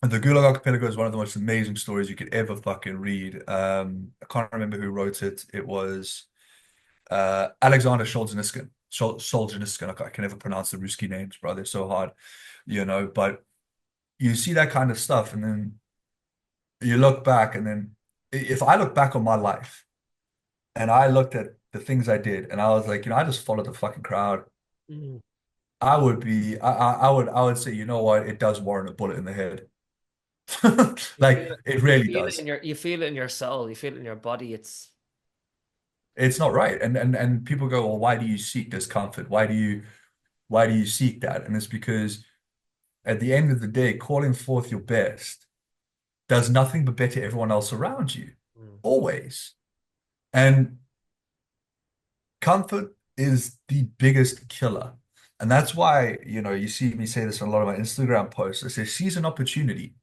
And the Gulag Archipelago is one of the most amazing stories you could ever fucking read. I can't remember who wrote it. It was Alexander Solzhenitsyn. Solzhenitsyn. I can never pronounce the Ruski names, bro. They're so hard, you know. But you see that kind of stuff, and then you look back, and then if I look back on my life, and I looked at the things I did, and I was like, you know, I just followed the fucking crowd. Mm. I would say, you know what, it does warrant a bullet in the head. You Like feel it, it you really feel it does. in your, you feel it in your soul, you feel it in your body. It's not right. And people go, well, why do you seek discomfort? Why do you seek that? And it's because at the end of the day, calling forth your best does nothing but better everyone else around you. Mm. Always. And comfort is the biggest killer. And that's why, you know, you see me say this on a lot of my Instagram posts. I say, seize an opportunity.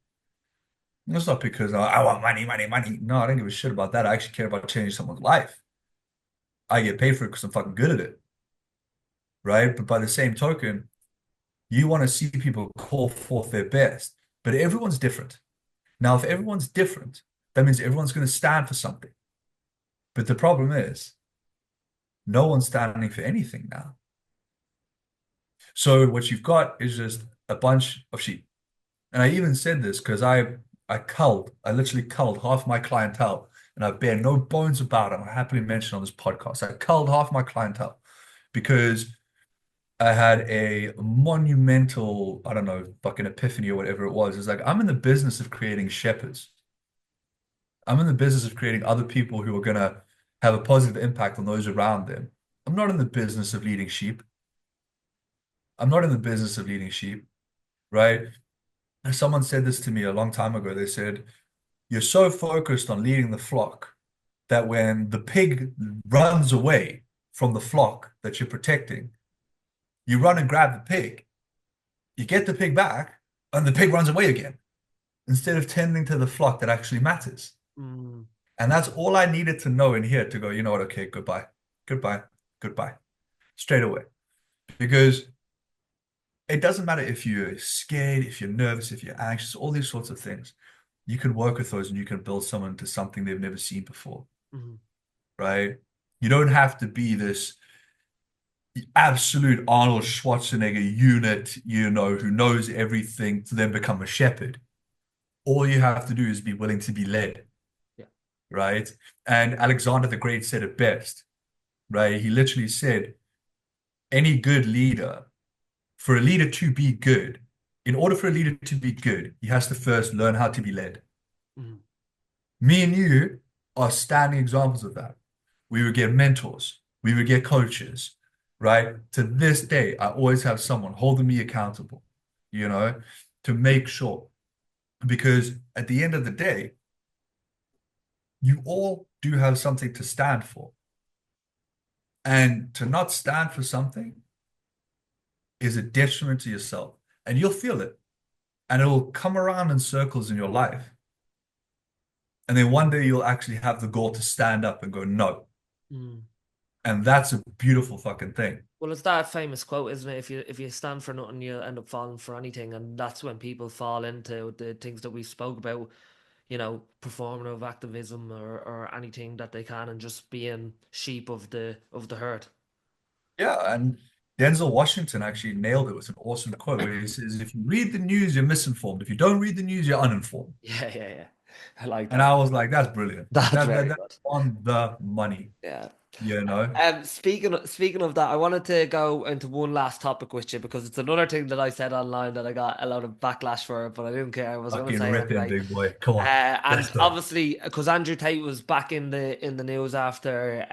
And it's not because I want money, money, money. No, I don't give a shit about that. I actually care about changing someone's life. I get paid for it because I'm fucking good at it. Right. But by the same token, you want to see people call forth their best. But everyone's different. Now, if everyone's different, that means everyone's going to stand for something. But the problem is, no one's standing for anything now. So what you've got is just a bunch of sheep. And I even said this because I literally culled half my clientele, and I bear no bones about it. I happily mention on this podcast. I culled half my clientele because I had a monumental, I don't know, fucking epiphany or whatever it was. It's like, I'm in the business of creating shepherds. I'm in the business of creating other people who are going to have a positive impact on those around them. I'm not in the business of leading sheep. I'm not in the business of leading sheep, right? And someone said this to me a long time ago. They said, you're so focused on leading the flock that when the pig runs away from the flock that you're protecting, you run and grab the pig. You get the pig back, and the pig runs away again, instead of tending to the flock that actually matters. Mm. And that's all I needed to know in here to go, you know what? Okay, goodbye, goodbye, goodbye, straight away. Because it doesn't matter if you're scared, if you're nervous, if you're anxious, all these sorts of things. You can work with those and you can build someone to something they've never seen before, Mhm. right? You don't have to be this absolute Arnold Schwarzenegger unit, you know, who knows everything to then become a shepherd. All you have to do is be willing to be led, Yeah. right? And Alexander the Great said it best, right? He literally said, any good leader, for a leader to be good, in order for a leader to be good, he has to first learn how to be led. Mhm. Me and you are standing examples of that. We would get mentors, we would get coaches, right? To this day, I always have someone holding me accountable, you know, to make sure. Because at the end of the day, you all do have something to stand for. And to not stand for something is a detriment to yourself. And you'll feel it. And it will come around in circles in your life. And then one day you'll actually have the goal to stand up and go, no, Mm. And that's a beautiful fucking thing. Well, it's that famous quote, isn't it? If you stand for nothing, you'll end up falling for anything, and that's when people fall into the things that we spoke about, performative activism or anything that they can, and just being sheep of the herd. Yeah, and Denzel Washington actually nailed it with an awesome quote where he says, if you read the news, you're misinformed. If you don't read the news, you're uninformed. Yeah, yeah, yeah. I like And that. I was like, that's brilliant. That's very That's good. on the money, Yeah. you know? Speaking of that, I wanted to go into one last topic with you because it's another thing that I said online that I got a lot of backlash for, but I didn't care. I was going to Fucking say it rip in, anyway. big boy. Come on. Let's And go. obviously, because Andrew Tate was back in the news after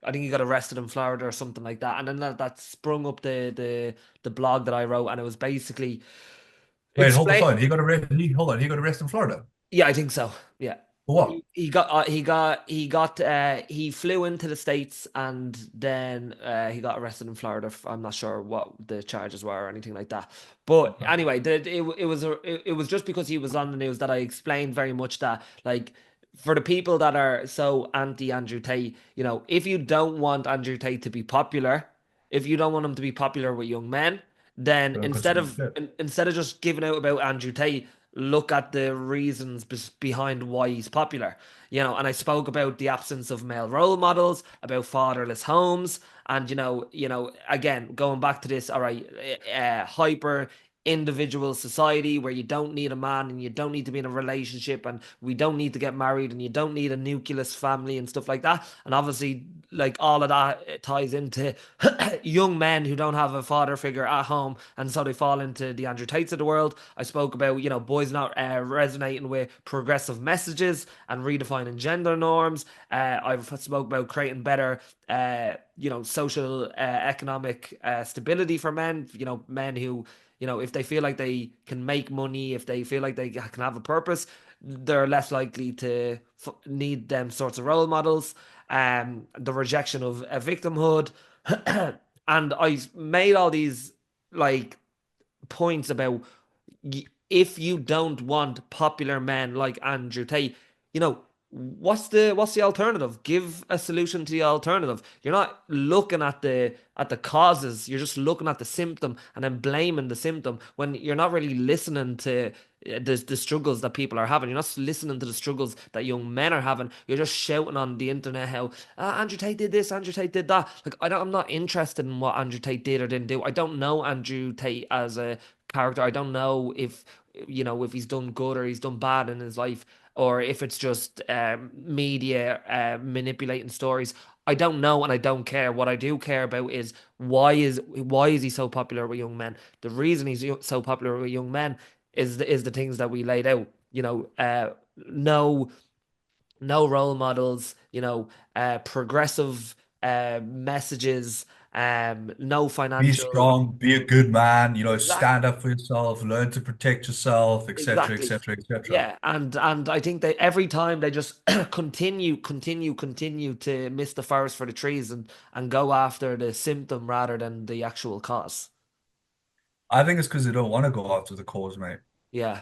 I think he got arrested in Florida or something like that, and then that sprung up the blog that I wrote, and it was basically Wait, hold the explain. phone. He got arrested in Florida. Yeah, I think so. Yeah. For what? He flew into the States and then he got arrested in Florida. I'm not sure what the charges were or anything like that. But Okay. anyway, it was just because he was on the news that I explained very much that, like, for the people that are so anti Andrew Tate, if you don't want Andrew Tate to be popular, if you don't want him to be popular with young men, then Don't consume shit. instead of just giving out about Andrew Tate, look at the reasons behind why he's popular. And I spoke about the absence of male role models, about fatherless homes, and again, going back to this, all right, hyper individual society where you don't need a man and you don't need to be in a relationship and we don't need to get married and you don't need a nucleus family and stuff like that. And obviously, like, all of that ties into young men who don't have a father figure at home, and so they fall into the Andrew Tates of the world. I spoke about boys not resonating with progressive messages and redefining gender norms. I've spoke about creating better social economic stability for men. Men who, if they feel like they can make money, if they feel like they can have a purpose, they're less likely to need them sorts of role models. The rejection of a victimhood. And I made all these, like, points about, if you don't want popular men like Andrew Tate, what's the alternative? Give a solution to the alternative. You're not looking at the causes. You're just looking at the symptom and then blaming the symptom when you're not really listening to the struggles that people are having. You're not listening to the struggles that young men are having. You're just shouting on the internet how Andrew Tate did this, Andrew Tate did that. Like, I'm not interested in what Andrew Tate did or didn't do. I don't know Andrew Tate as a character. I don't know if he's done good or he's done bad in his life, or if it's just media manipulating stories. I don't know, and I don't care. What I do care about is why is he so popular with young men? The reason he's so popular with young men is the things that we laid out. No no role models. Progressive messages. No Be financial. strong, be a good man, stand Exactly. up for yourself, learn to protect yourself, etc., Exactly. etc., etc. Yeah, and I think they every time they just continue to miss the forest for the trees and go after the symptom rather than the actual cause. I think it's because they don't want to go after the cause, mate. Yeah.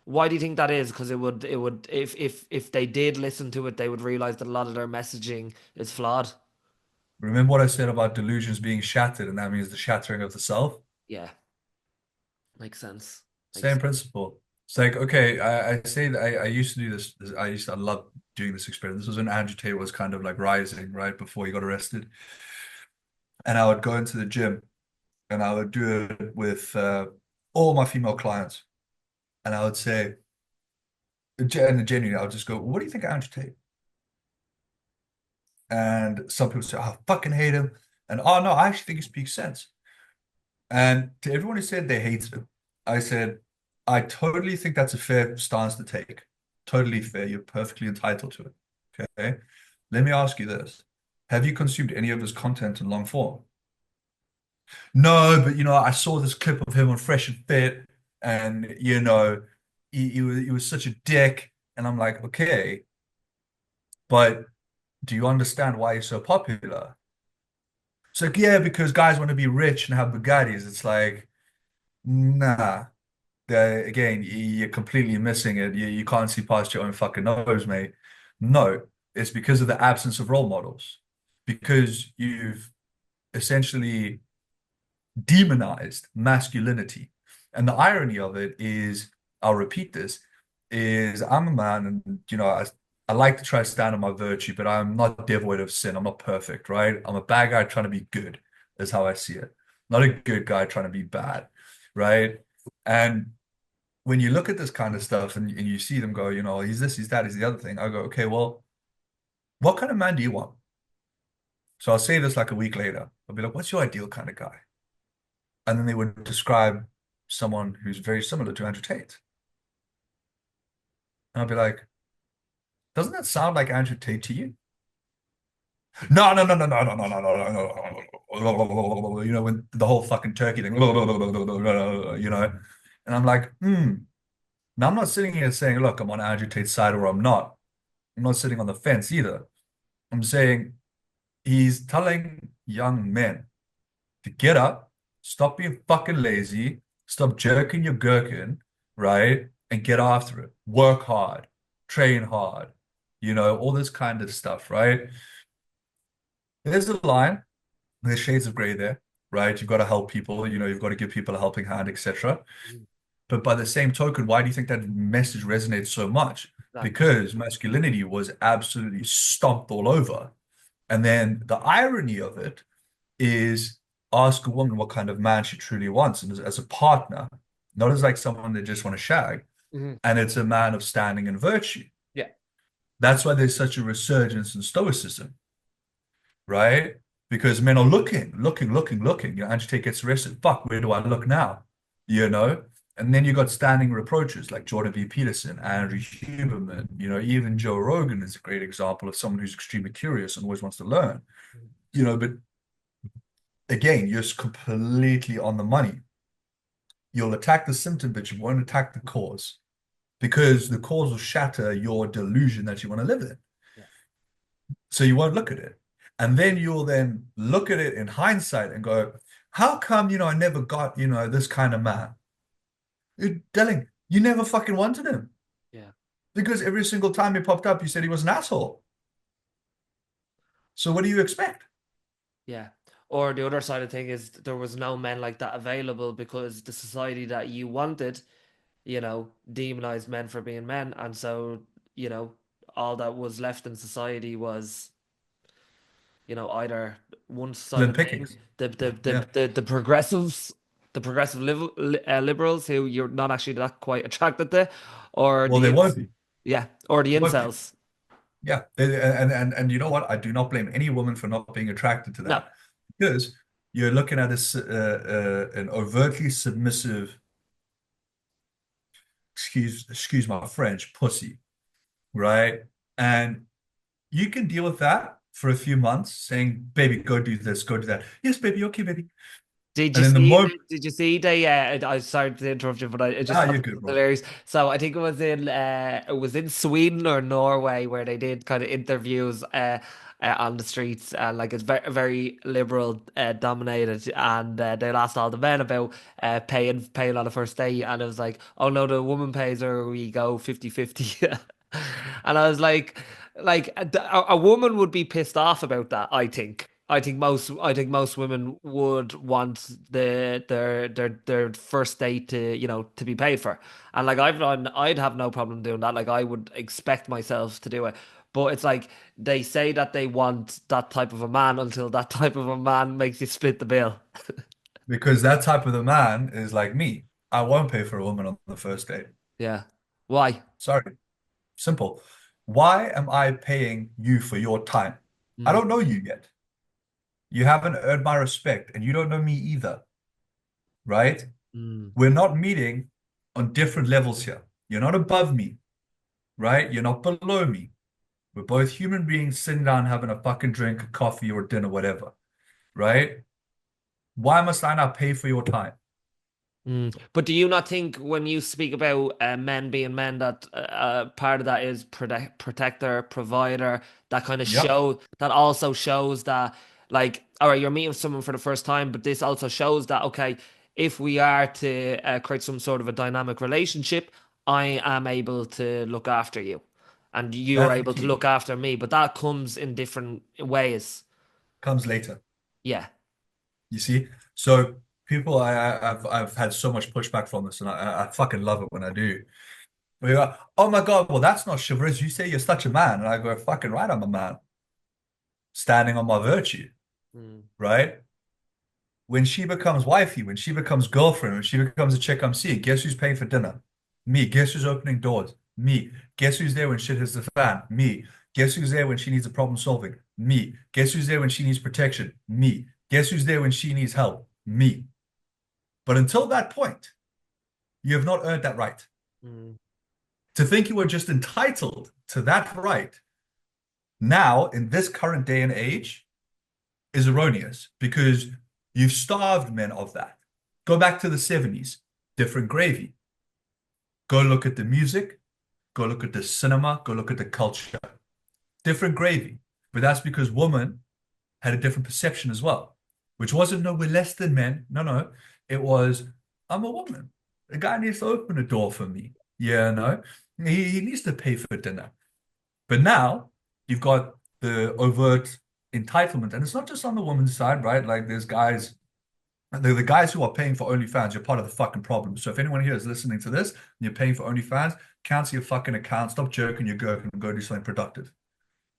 Why do you think that is? Because it would if they did listen to it, they would realize that a lot of their messaging is flawed. Remember what I said about delusions being shattered, and that means the shattering of the self? Yeah, makes sense. Makes Same principle. It's like, okay, I say that I used to do I love doing this experiment. This was when Andrew Tate was kind of like rising, right, before he got arrested. And I would go into the gym and I would do it with all my female clients. And I would say, and genuinely, I would just go, what do you think of Andrew Tate? And some people say, oh, I fucking hate him. And oh no, I actually think he speaks sense. And to everyone who said they hated him, I said, I totally think that's a fair stance to take. Totally fair. You're perfectly entitled to it. Okay. Let me ask you this. Have you consumed any of his content in long form? No, but I saw this clip of him on Fresh and Fit, and he was such a dick. And I'm like, okay, but do you understand why he's so popular? It's like, yeah, because guys want to be rich and have Bugattis. It's like, nah. Again, you're completely missing it. You can't see past your own fucking nose, mate. No, it's because of the absence of role models. because you've essentially demonized masculinity. And the irony of it is, I'll repeat this, is I'm a man and I like to try to stand on my virtue, but I'm not devoid of sin. I'm not perfect, right? I'm a bad guy trying to be good, is how I see it. Not a good guy trying to be bad, right? And when you look at this kind of stuff and you see them go, he's this, he's that, he's the other thing, I go, okay, well, what kind of man do you want? So I'll say this like a week later. I'll be like, what's your ideal kind of guy? And then they would describe someone who's very similar to Andrew Tate. And I'll be like, doesn't that sound like Andrew Tate to you? No, no, no, no, no, no, no, no, no, no. When the whole fucking turkey thing, and I'm like, hmm. Now I'm not sitting here saying, look, I'm on Andrew Tate's side or I'm not. I'm not sitting on the fence either. I'm saying he's telling young men to get up, stop being fucking lazy, stop jerking your gherkin, right? And get after it. Work hard, train hard, all this kind of stuff, right? There's a line, there's shades of gray there, right? You've got to help people, you've got to give people a helping hand, etc. But by the same token, why do you think that message resonates so much? Exactly. Because masculinity was absolutely stomped all over. And then the irony of it is ask a woman what kind of man she truly wants and as a partner, not as like someone they just want to shag. Mhm. And it's a man of standing and virtue. Yeah. That's why there's such a resurgence in stoicism, right? Because men are looking, looking, looking, looking. Andrew Tate gets arrested. Fuck, where do I look now? You know? And then you got standing reproaches like Jordan B. Peterson, Andrew Huberman, even Joe Rogan is a great example of someone who's extremely curious and always wants to learn. But again, you're completely on the money. You'll attack the symptom, but you won't attack the cause because the cause will shatter your delusion that you want to live in. Yeah. So you won't look at it. And then you'll then look at it in hindsight and go, how come, I never got, this kind of man? You're telling, you never fucking wanted him. Yeah. Because every single time he popped up, you said he was an asshole. So what do you expect? Yeah. Or the other side of the thing is there was no men like that available because the society that you wanted, demonized men for being men. And so, all that was left in society was, either one side Slim of the thing, pickings. Yeah. the progressives, the progressive liberals who you're not actually that quite attracted to, or Well, they won't be. yeah, or the Won't be. incels. Yeah. And you know what? I do not blame any woman for not being attracted to No. that because you're looking at an overtly submissive, excuse my French, pussy, right? And you can deal with that for a few months, saying, "Baby, go do this, go do that." Yes, baby, okay, baby. Did you And then the see? moment, Did you see they? I sorry to interrupt you, but I just ah, thought you're it good, was bro. hilarious. So I think it was in Sweden or Norway where they did kind of interviews on the streets, and like it's very very liberal dominated, and they asked all the men about paying on the first date, and it was like, oh no, the woman pays or we go 50-50. And I was like a woman would be pissed off about that, I think. I think most women would want their first date to to be paid for, and like I'd have no problem doing that. Like I would expect myself to do it, but it's like they say that they want that type of a man until that type of a man makes you split the bill. Because that type of a man is like me. I won't pay for a woman on the first date. Yeah, why? Sorry. Simple. Why am I paying you for your time? I Mm, don't know you yet. You haven't earned my respect, and you don't know me either, right? mm, We're not meeting on different levels here. You're not above me, right? You're not below me. We're both human beings sitting down having a fucking drink, a coffee, or dinner, whatever, right? Why must I not pay for your time? But do you not think when you speak about men being men that part of that is protector, provider, that kind of Yep. show that also shows that like, all right, you're meeting someone for the first time, but this also shows that okay, if we are to create some sort of a dynamic relationship, I am able to look after you, and you are That's the able to key. look after me. But that comes in different ways. comes later. Yeah. You see? So people, I've had so much pushback from this, and I fucking love it when I do. We go, oh my God, well that's not chivalrous. You say you're such a man, and I go, fucking right, I'm a man, standing on my virtue, Mm. right? When she becomes wifey, when she becomes girlfriend, when she becomes a chick I'm seeing, guess who's paying for dinner? Me. Guess who's opening doors? Me. Guess who's there when shit hits the fan? Me. Guess who's there when she needs a problem solving? Me. Guess who's there when she needs protection? Me. Guess who's there when she needs help? Me. But until that point, you have not earned that right. Mm. To think you were just entitled to that right now in this current day and age is erroneous because you've starved men of that. Go back to the 70s, different gravy. Go look at the music, go look at the cinema, go look at the culture. Different gravy. But that's because women had a different perception as well, which wasn't no, we're less than men. No, no. It was, I'm a woman. A guy needs to open a door for me. Yeah, no. He needs to pay for dinner. But now you've got the overt entitlement, and it's not just on the woman's side, right? Like there's guys, the guys who are paying for OnlyFans, you're part of the fucking problem. So if anyone here is listening to this and you're paying for OnlyFans, cancel your fucking account, stop jerking your gherk and go do something productive.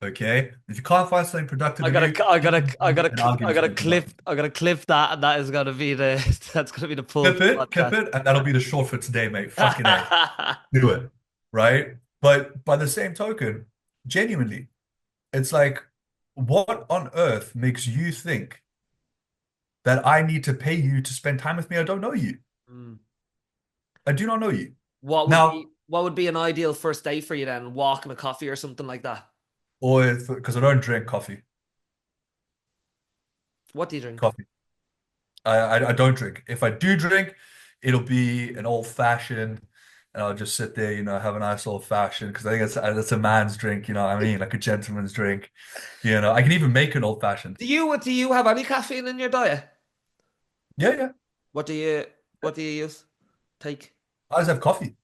Okay? If you can't find something productive to do, and I'll give you something productive. I gotta clip that, and that is gonna be the that's gonna be the pull for the Clip podcast. it, and that'll be the short for today, mate. Fucking A. Do it. Right? But by the same token, genuinely, it's like, what on earth makes you think that I need to pay you to spend time with me? I don't know you. Mm. I do not know you. What Now, would be an ideal first date for you then? Walk and a coffee or something like that. or because I don't drink coffee. What do you drink? Coffee. I don't drink. If I do drink, it'll be an old fashioned, and I'll just sit there, have a nice old fashioned because I think that's a man's drink, you know what I mean? Like a gentleman's drink. I can even make an old fashioned. Do you have any caffeine in your diet? Yeah, yeah. What do you what do you use? Take. I just have coffee.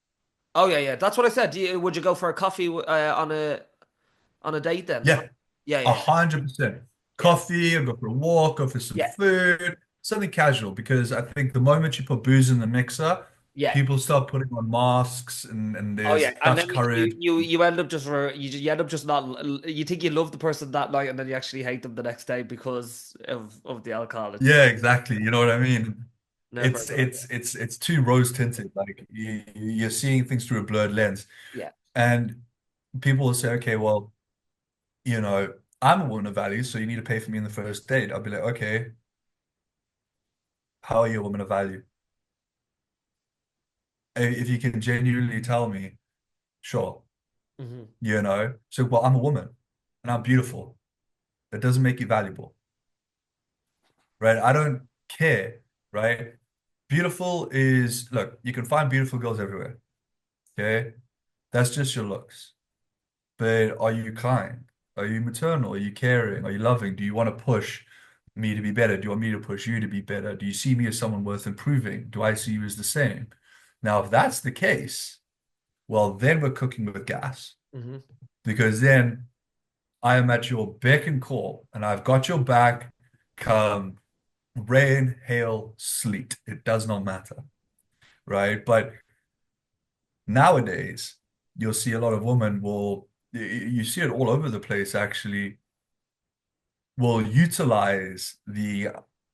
Oh yeah, yeah. That's what I said. Would you go for a coffee on a date then? Yeah, Yeah, a yeah, 100%. yeah, Coffee, I'll go for a walk, go for some yeah, food, something casual. Because I think the moment you put booze in the mixer, yeah. people start putting on masks, and Oh there's yeah, and such then courage. you end up you end up just not you think you love the person that night and then you actually hate them the next day because of the alcohol. It's Yeah, exactly. You know what I mean? never a It's good idea. it's it's it's too rose tinted. Like you're seeing things through a blurred lens, Yeah. and people will say, okay, well, you know, I'm a woman of value, so you need to pay for me in the first date. I'll be like, okay, how are you a woman of value? If you can genuinely tell me, sure, Hmm. So, well, I'm a woman and I'm beautiful. That doesn't make you valuable, right? I don't care, right? Beautiful is, look, you can find beautiful girls everywhere, okay? That's just your looks. But are you kind? Are you maternal? Are you caring? Are you loving? Do you want to push me to be better? Do you want me to push you to be better? Do you see me as someone worth improving? Do I see you as the same? Now, if that's the case, well, then we're cooking with gas Hmm. because then I am at your beck and call and I've got your back come rain, hail, sleet. It does not matter, right? But nowadays, you'll see a lot of women you see it all over the place actually, will utilize the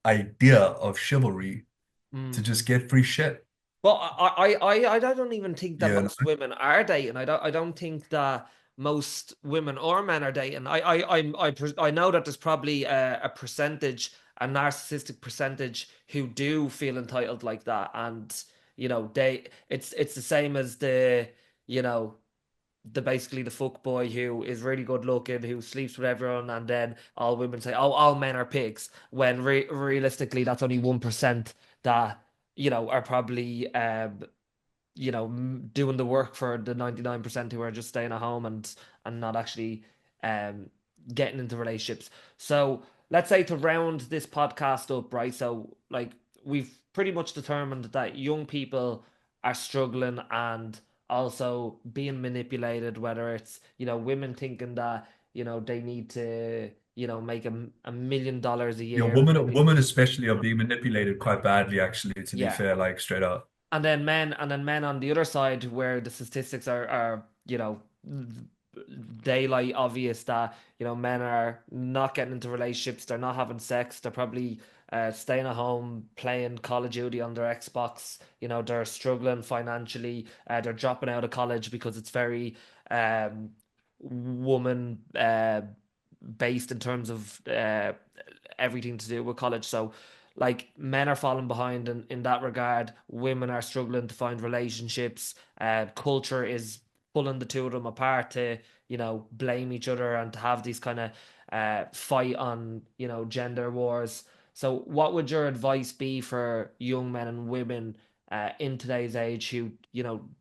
idea of chivalry to Mm. just get free shit. Well, I don't even think that You know? most women are dating. I don't think that most women or men are dating. I know that there's probably a percentage, a narcissistic percentage who do feel entitled like that, and it's the same as you know basically the fuck boy who is really good looking, who sleeps with everyone, and then all women say, "Oh, all men are pigs." When realistically, that's only 1% that are probably doing the work for the 99% who are just staying at home and not actually um getting into relationships. So let's say to round this podcast up, right? So like we've pretty much determined that young people are struggling and also being manipulated, whether it's women thinking that they need to make $1 million a Your year, maybe. women especially are being manipulated quite badly, actually, to be Yeah. fair, like straight up. And then men on the other side, where the statistics are daylight obvious that men are not getting into relationships, they're not having sex, they're probably staying at home playing Call of Duty on their Xbox. They're struggling financially, they're dropping out of college because it's very woman based in terms of everything to do with college. So like men are falling behind in that regard. Women are struggling to find relationships. Culture is pulling the two of them apart to, blame each other and to have these kind of fight on, gender wars. So what would your advice be for young men and women in today's age who,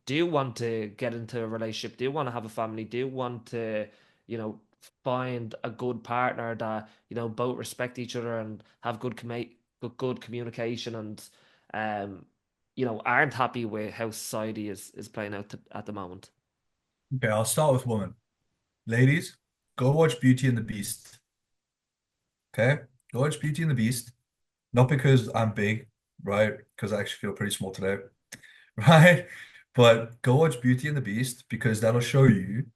do want to get into a relationship, do want to have a family, do want to, you know, find a good partner that, both respect each other and have good communication and aren't happy with how society is playing out at the moment. Okay, I'll start with women. Ladies, go watch Beauty and the Beast. Okay? Go watch Beauty and the Beast. Not because I'm big, right? Because I actually feel pretty small today, right? But go watch Beauty and the Beast because that'll show you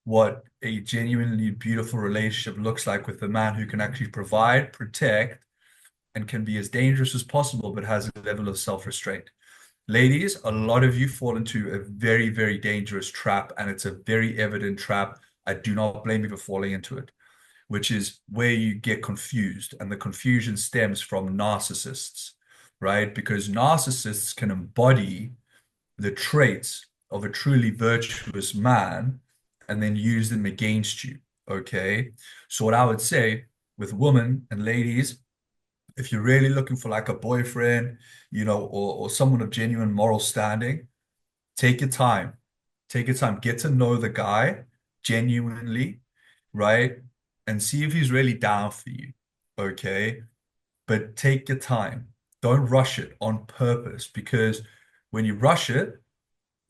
what a genuinely beautiful relationship looks like with a man who can actually provide, protect, and can be as dangerous as possible, but has a level of self-restraint. Ladies, a lot of you fall into a very, very dangerous trap, and it's a very evident trap. I do not blame you for falling into it, which is where you get confused. And the confusion stems from narcissists, right? Because narcissists can embody the traits of a truly virtuous man and then use them against you. Okay. So, what I would say with women and ladies, if you're really looking for like a boyfriend, or someone of genuine moral standing, take your time. Take your time. Get to know the guy genuinely, right? And see if he's really down for you. Okay. But take your time. Don't rush it on purpose because when you rush it,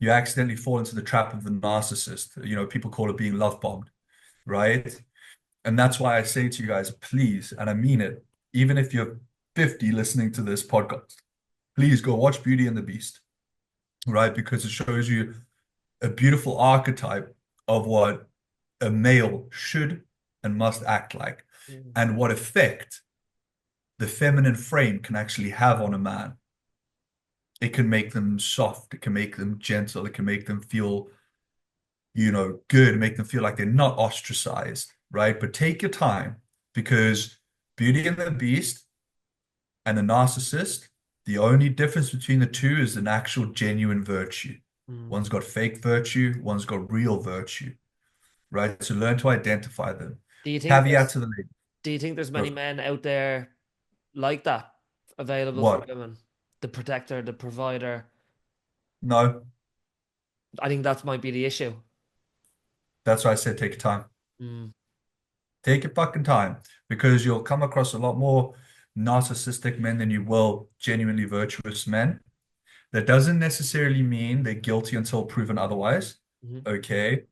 you accidentally fall into the trap of the narcissist. People call it being love bombed, right? And that's why I say to you guys, please, and I mean it, even if you're 50 listening to this podcast, please go watch Beauty and the Beast, right? Because it shows you a beautiful archetype of what a male should and must act like, Mm. and what effect the feminine frame can actually have on a man. It can make them soft, it can make them gentle, it can make them feel, good, make them feel like they're not ostracized, right? But take your time because Beauty and the Beast and the narcissist, the only difference between the two is an actual genuine virtue. Mm. One's got fake virtue, one's got real virtue, right? So learn to identify them. Do you think Caveat there's to the lady. do you think there's many Go. men out there like that available for What? women? The protector, the provider. No, I think that might be the issue. that's why I said take your time. Mm. Take your fucking time because you'll come across a lot more narcissistic men than you will genuinely virtuous men. That doesn't necessarily mean they're guilty until proven otherwise. Mhm. Okay.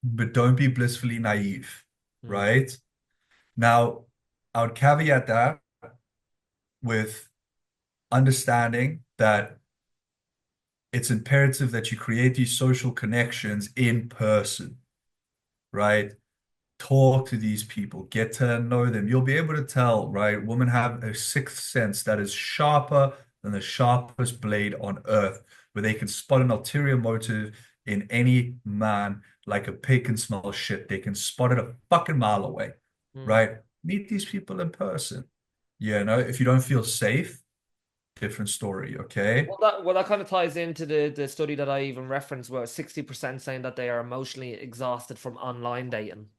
But don't be blissfully naive, Mm. right? Now, I would caveat that with understanding that it's imperative that you create these social connections in person, right? Talk to these people, get to know them. You'll be able to tell, right? Women have a sixth sense that is sharper than the sharpest blade on earth, where they can spot an ulterior motive in any man like a pig can smell shit. They can spot it a fucking mile away, Mm. right? Meet these people in person. If you don't feel safe, different story, okay? Well, that kind of ties into the study that I even referenced, where 60% saying that they are emotionally exhausted from online dating.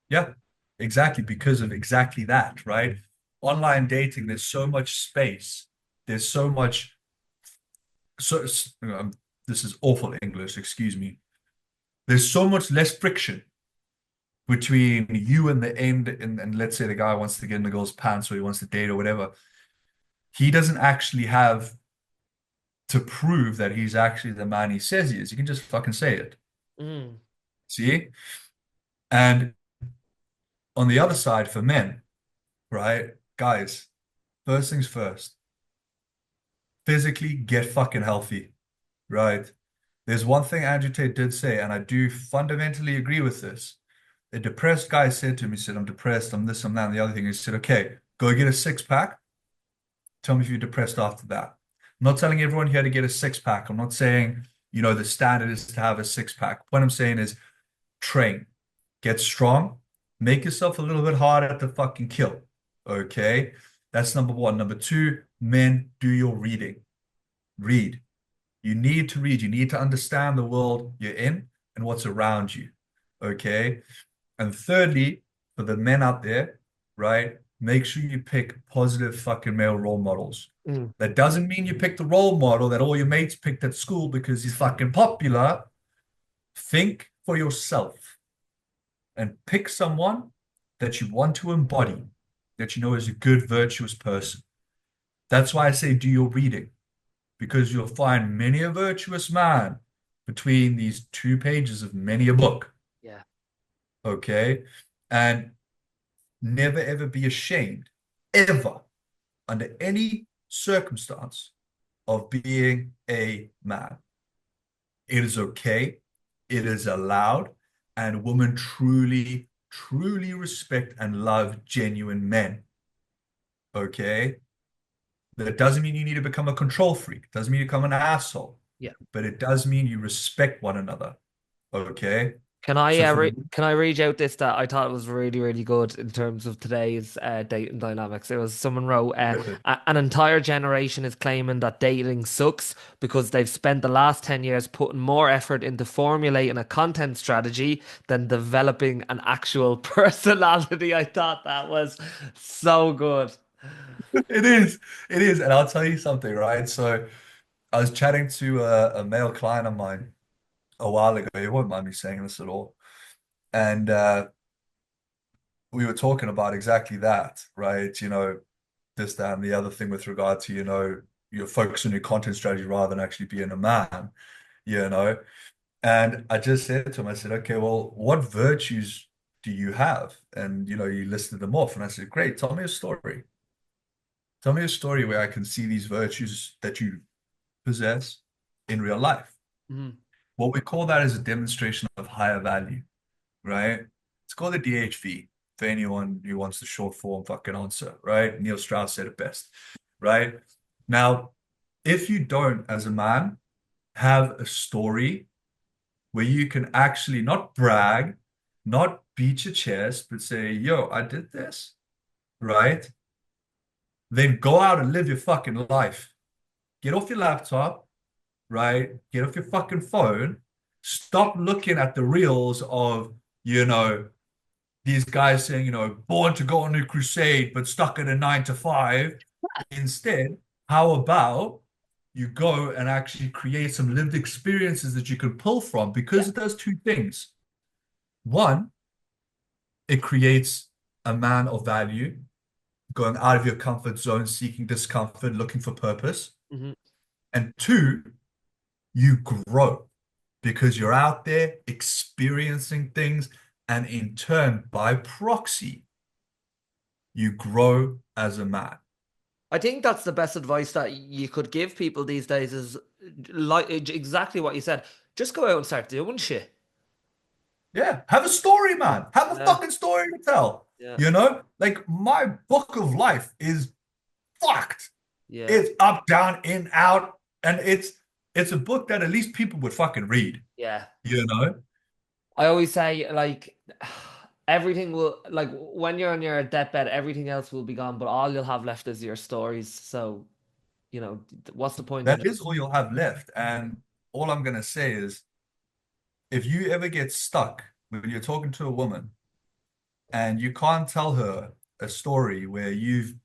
Yeah, exactly. Because of exactly that, right? Online dating, there's so much space. There's so much. So, this is awful English, excuse me. There's so much less friction between you and the end. And let's say the guy wants to get in the girl's pants or he wants to date or whatever. He doesn't actually have to prove that he's actually the man he says he is. He can just fucking say it. Mm. See? And On the other side, for men, right? Guys, first things first, physically get fucking healthy, right? There's one thing Andrew Tate did say, and I do fundamentally agree with this. A depressed guy said to me, he said, I'm depressed, I'm this, I'm that, and the other thing. He said, okay, go get a six pack. Tell me if you're depressed after that. I'm not telling everyone here to get a six pack. I'm not saying, the standard is to have a six pack. What I'm saying is train, get strong, make yourself a little bit harder to fucking kill. Okay. That's number one. Number two, men, do your reading. Read. You need to read. You need to understand the world you're in and what's around you. Okay. And thirdly, for the men out there, right, make sure you pick positive fucking male role models. Mm. That doesn't mean you pick the role model that all your mates picked at school because he's fucking popular. Think for yourself and pick someone that you want to embody, that you know is a good, virtuous person. That's why I say do your reading, because you'll find many a virtuous man between these 2 pages of many a book. Yeah. Okay. And never ever be ashamed, ever, under any circumstance, of being a man. It is okay. It is allowed. And women truly, truly respect and love genuine men. Okay. That doesn't mean you need to become a control freak. It doesn't mean you become an asshole. Yeah. But it does mean you respect one another. Okay. Can I So for can I read out this that I thought was really, really good in terms of today's dating dynamics? It was someone wrote, an entire generation is claiming that dating sucks because they've spent the last 10 years putting more effort into formulating a content strategy than developing an actual personality. I thought that was so good. It is. It is. And I'll tell you something, right? So I was chatting to a male client of mine a while ago. He won't mind me saying this at all. And we were talking about exactly that, right? This, that, and the other thing with regard to, you're focusing on your content strategy rather than actually being a man, you know? And I just said to him, I said, okay, well, what virtues do you have? And, you listed them off. And I said, great, tell me a story. Tell me a story where I can see these virtues that you possess in real life. Mhm. What we call that is a demonstration of higher value, right? It's called a DHV for anyone who wants the short form fucking answer, right? Neil Strauss said it best, right? Now, if you don't, as a man, have a story where you can actually not brag, not beat your chest, but say, yo, I did this, right? Then go out and live your fucking life. Get off your laptop, right? Get off your fucking phone. Stop looking at the reels of, these guys saying, born to go on a crusade, but stuck at a 9 to 5. Instead, how about you go and actually create some lived experiences that you can pull from? Because it does two things. One, it creates a man of value, going out of your comfort zone, seeking discomfort, looking for purpose. Mhm. And two, you grow because you're out there experiencing things, and in turn, by proxy, you grow as a man. I think that's the best advice that you could give people these days is like exactly what you said. Just go out and start doing shit. Yeah, have a story, man. Have a Yeah. fucking story to tell. Yeah. Like my book of life is fucked. Yeah. It's up, down, in, out, and it's a book that at least people would fucking read. Yeah. I always say like everything will like when you're on your deathbed, everything else will be gone, but all you'll have left is your stories. So, what's the point in That it? is all you'll have left. And all I'm gonna say is, if you ever get stuck when you're talking to a woman and you can't tell her a story where you've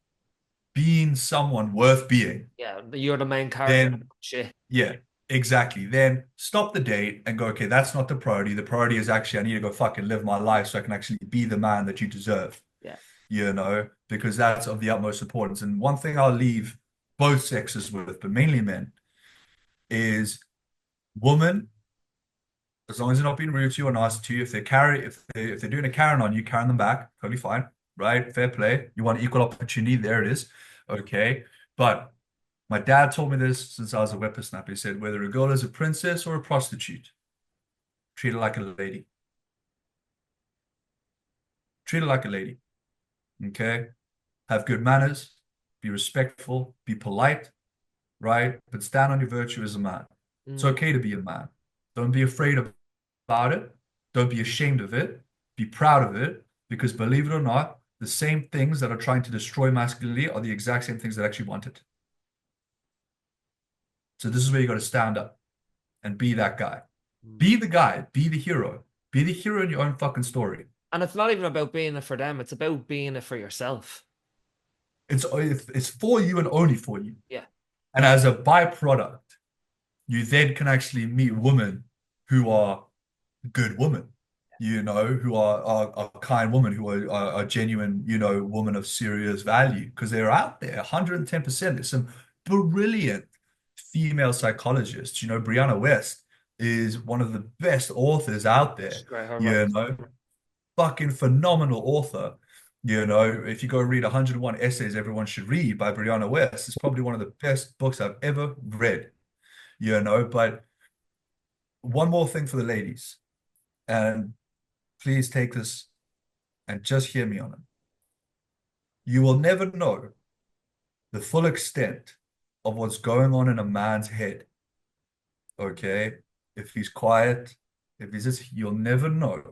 been someone worth being, Yeah, you're the main character. then Shit. yeah, exactly. Then stop the date and go, okay, that's not the priority. The priority is actually I need to go fucking live my life so I can actually be the man that you deserve, Yeah. because that's of the utmost importance. And one thing I'll leave both sexes with, but mainly men, is woman, As long as they're not being rude to you or nice to you, if they're doing a Karen on you, Karen them back, totally fine, right? Fair play. You want equal opportunity, there it is. Okay. But my dad told me this since I was a whippersnapper. He said, whether a girl is a princess or a prostitute, treat her like a lady. Treat her like a lady. Okay. Have good manners, be respectful, be polite, right? But stand on your virtue as a man. It's okay to be a man. Don't be afraid about it. Don't be ashamed of it. Be proud of it. Because believe it or not, the same things that are trying to destroy masculinity are the exact same things that actually want it. So this is where you got to stand up and be that guy. Be the guy. Be the hero. Be the hero in your own fucking story. And it's not even about being it for them. It's about being it for yourself. It's for you and only for you. Yeah. And as a byproduct, you then can actually meet women who are good women, who are kind women, who are genuine, women of serious value, because they're out there 110%. There's some brilliant female psychologists. Brianna West is one of the best authors out there, fucking phenomenal author. If you go read 101 essays everyone should read by Brianna West, it's probably one of the best books I've ever read. But one more thing for the ladies, and please take this and just hear me on it. You will never know the full extent of what's going on in a man's head. Okay? If he's quiet, if he's just, you'll never know.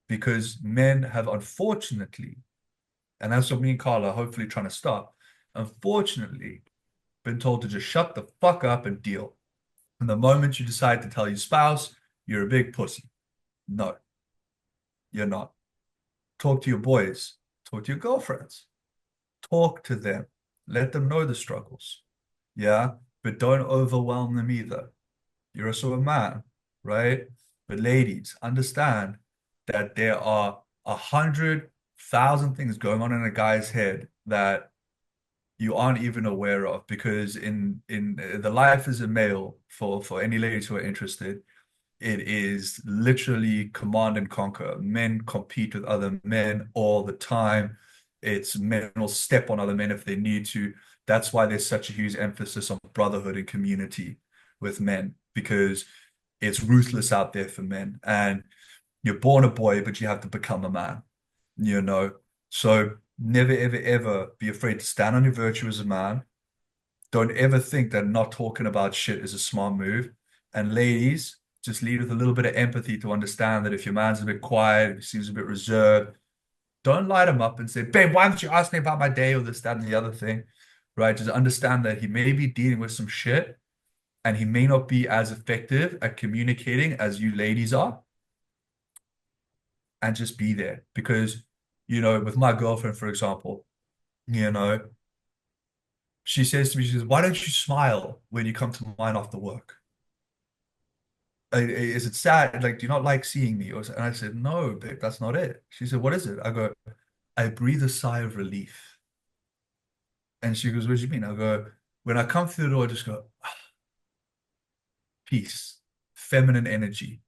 Because men have unfortunately, and that's what me and Carla are hopefully trying to stop, unfortunately, been told to just shut the fuck up and deal. And the moment you decide to tell your spouse, you're a big pussy. No, you're not. Talk to your boys. Talk to your girlfriends. Talk to them. Let them know the struggles. Yeah? But don't overwhelm them either. You're also a man, right? But ladies, understand that there are 100,000 things going on in a guy's head that you aren't even aware of, because in the life as a male, for any ladies who are interested, it is literally command and conquer. Men compete with other men all the time. It's men will step on other men if they need to. That's why there's such a huge emphasis on brotherhood and community with men, because it's ruthless out there for men. And you're born a boy, but you have to become a man, So never, ever, ever be afraid to stand on your virtue as a man. Don't ever think that not talking about shit is a smart move. And ladies, just lead with a little bit of empathy to understand that if your man's a bit quiet, if he seems a bit reserved, don't light him up and say, babe, why don't you ask me about my day or this, that, and the other thing, right? Just understand that he may be dealing with some shit and he may not be as effective at communicating as you ladies are. And just be there. Because, with my girlfriend, for example, she says to me, she says, why don't you smile when you come to mine after work? Is it sad? Like, do you not like seeing me? And I said, no, babe, that's not it. She said, what is it? I go, I breathe a sigh of relief. And she goes, what do you mean? I go, when I come through the door, I just go, ah, peace, feminine energy.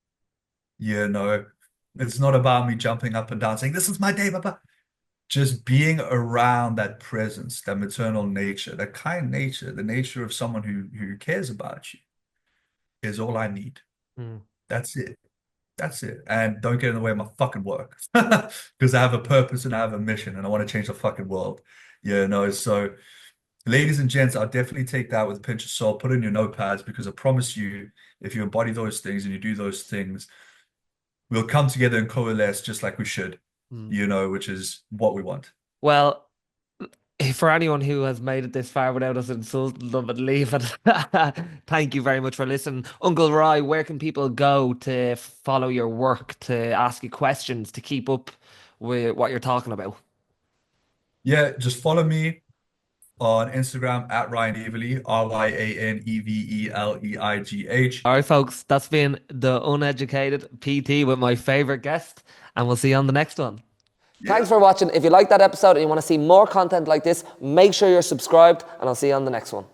It's not about me jumping up and down saying, this is my day, blah. Just being around that presence, that maternal nature, that kind nature, the nature of someone who cares about you is all I need. That's it. That's it. And don't get in the way of my fucking work, because I have a purpose and I have a mission and I want to change the fucking world. So ladies and gents, I'll definitely take that with a pinch of salt, put it in your notepads, because I promise you, if you embody those things and you do those things, we'll come together and coalesce just like we should, which is what we want. Well, for anyone who has made it this far without us insulting them and leaving, thank you very much for listening. Uncle Roy, where can people go to follow your work, to ask you questions, to keep up with what you're talking about? Yeah, just follow me on Instagram at Ryan Eveleigh, RyanEveleigh. All right, folks, that's been the Uneducated PT with my favorite guest, and we'll see you on the next one. Thanks for watching. If you like that episode and you want to see more content like this, make sure you're subscribed, and I'll see you on the next one.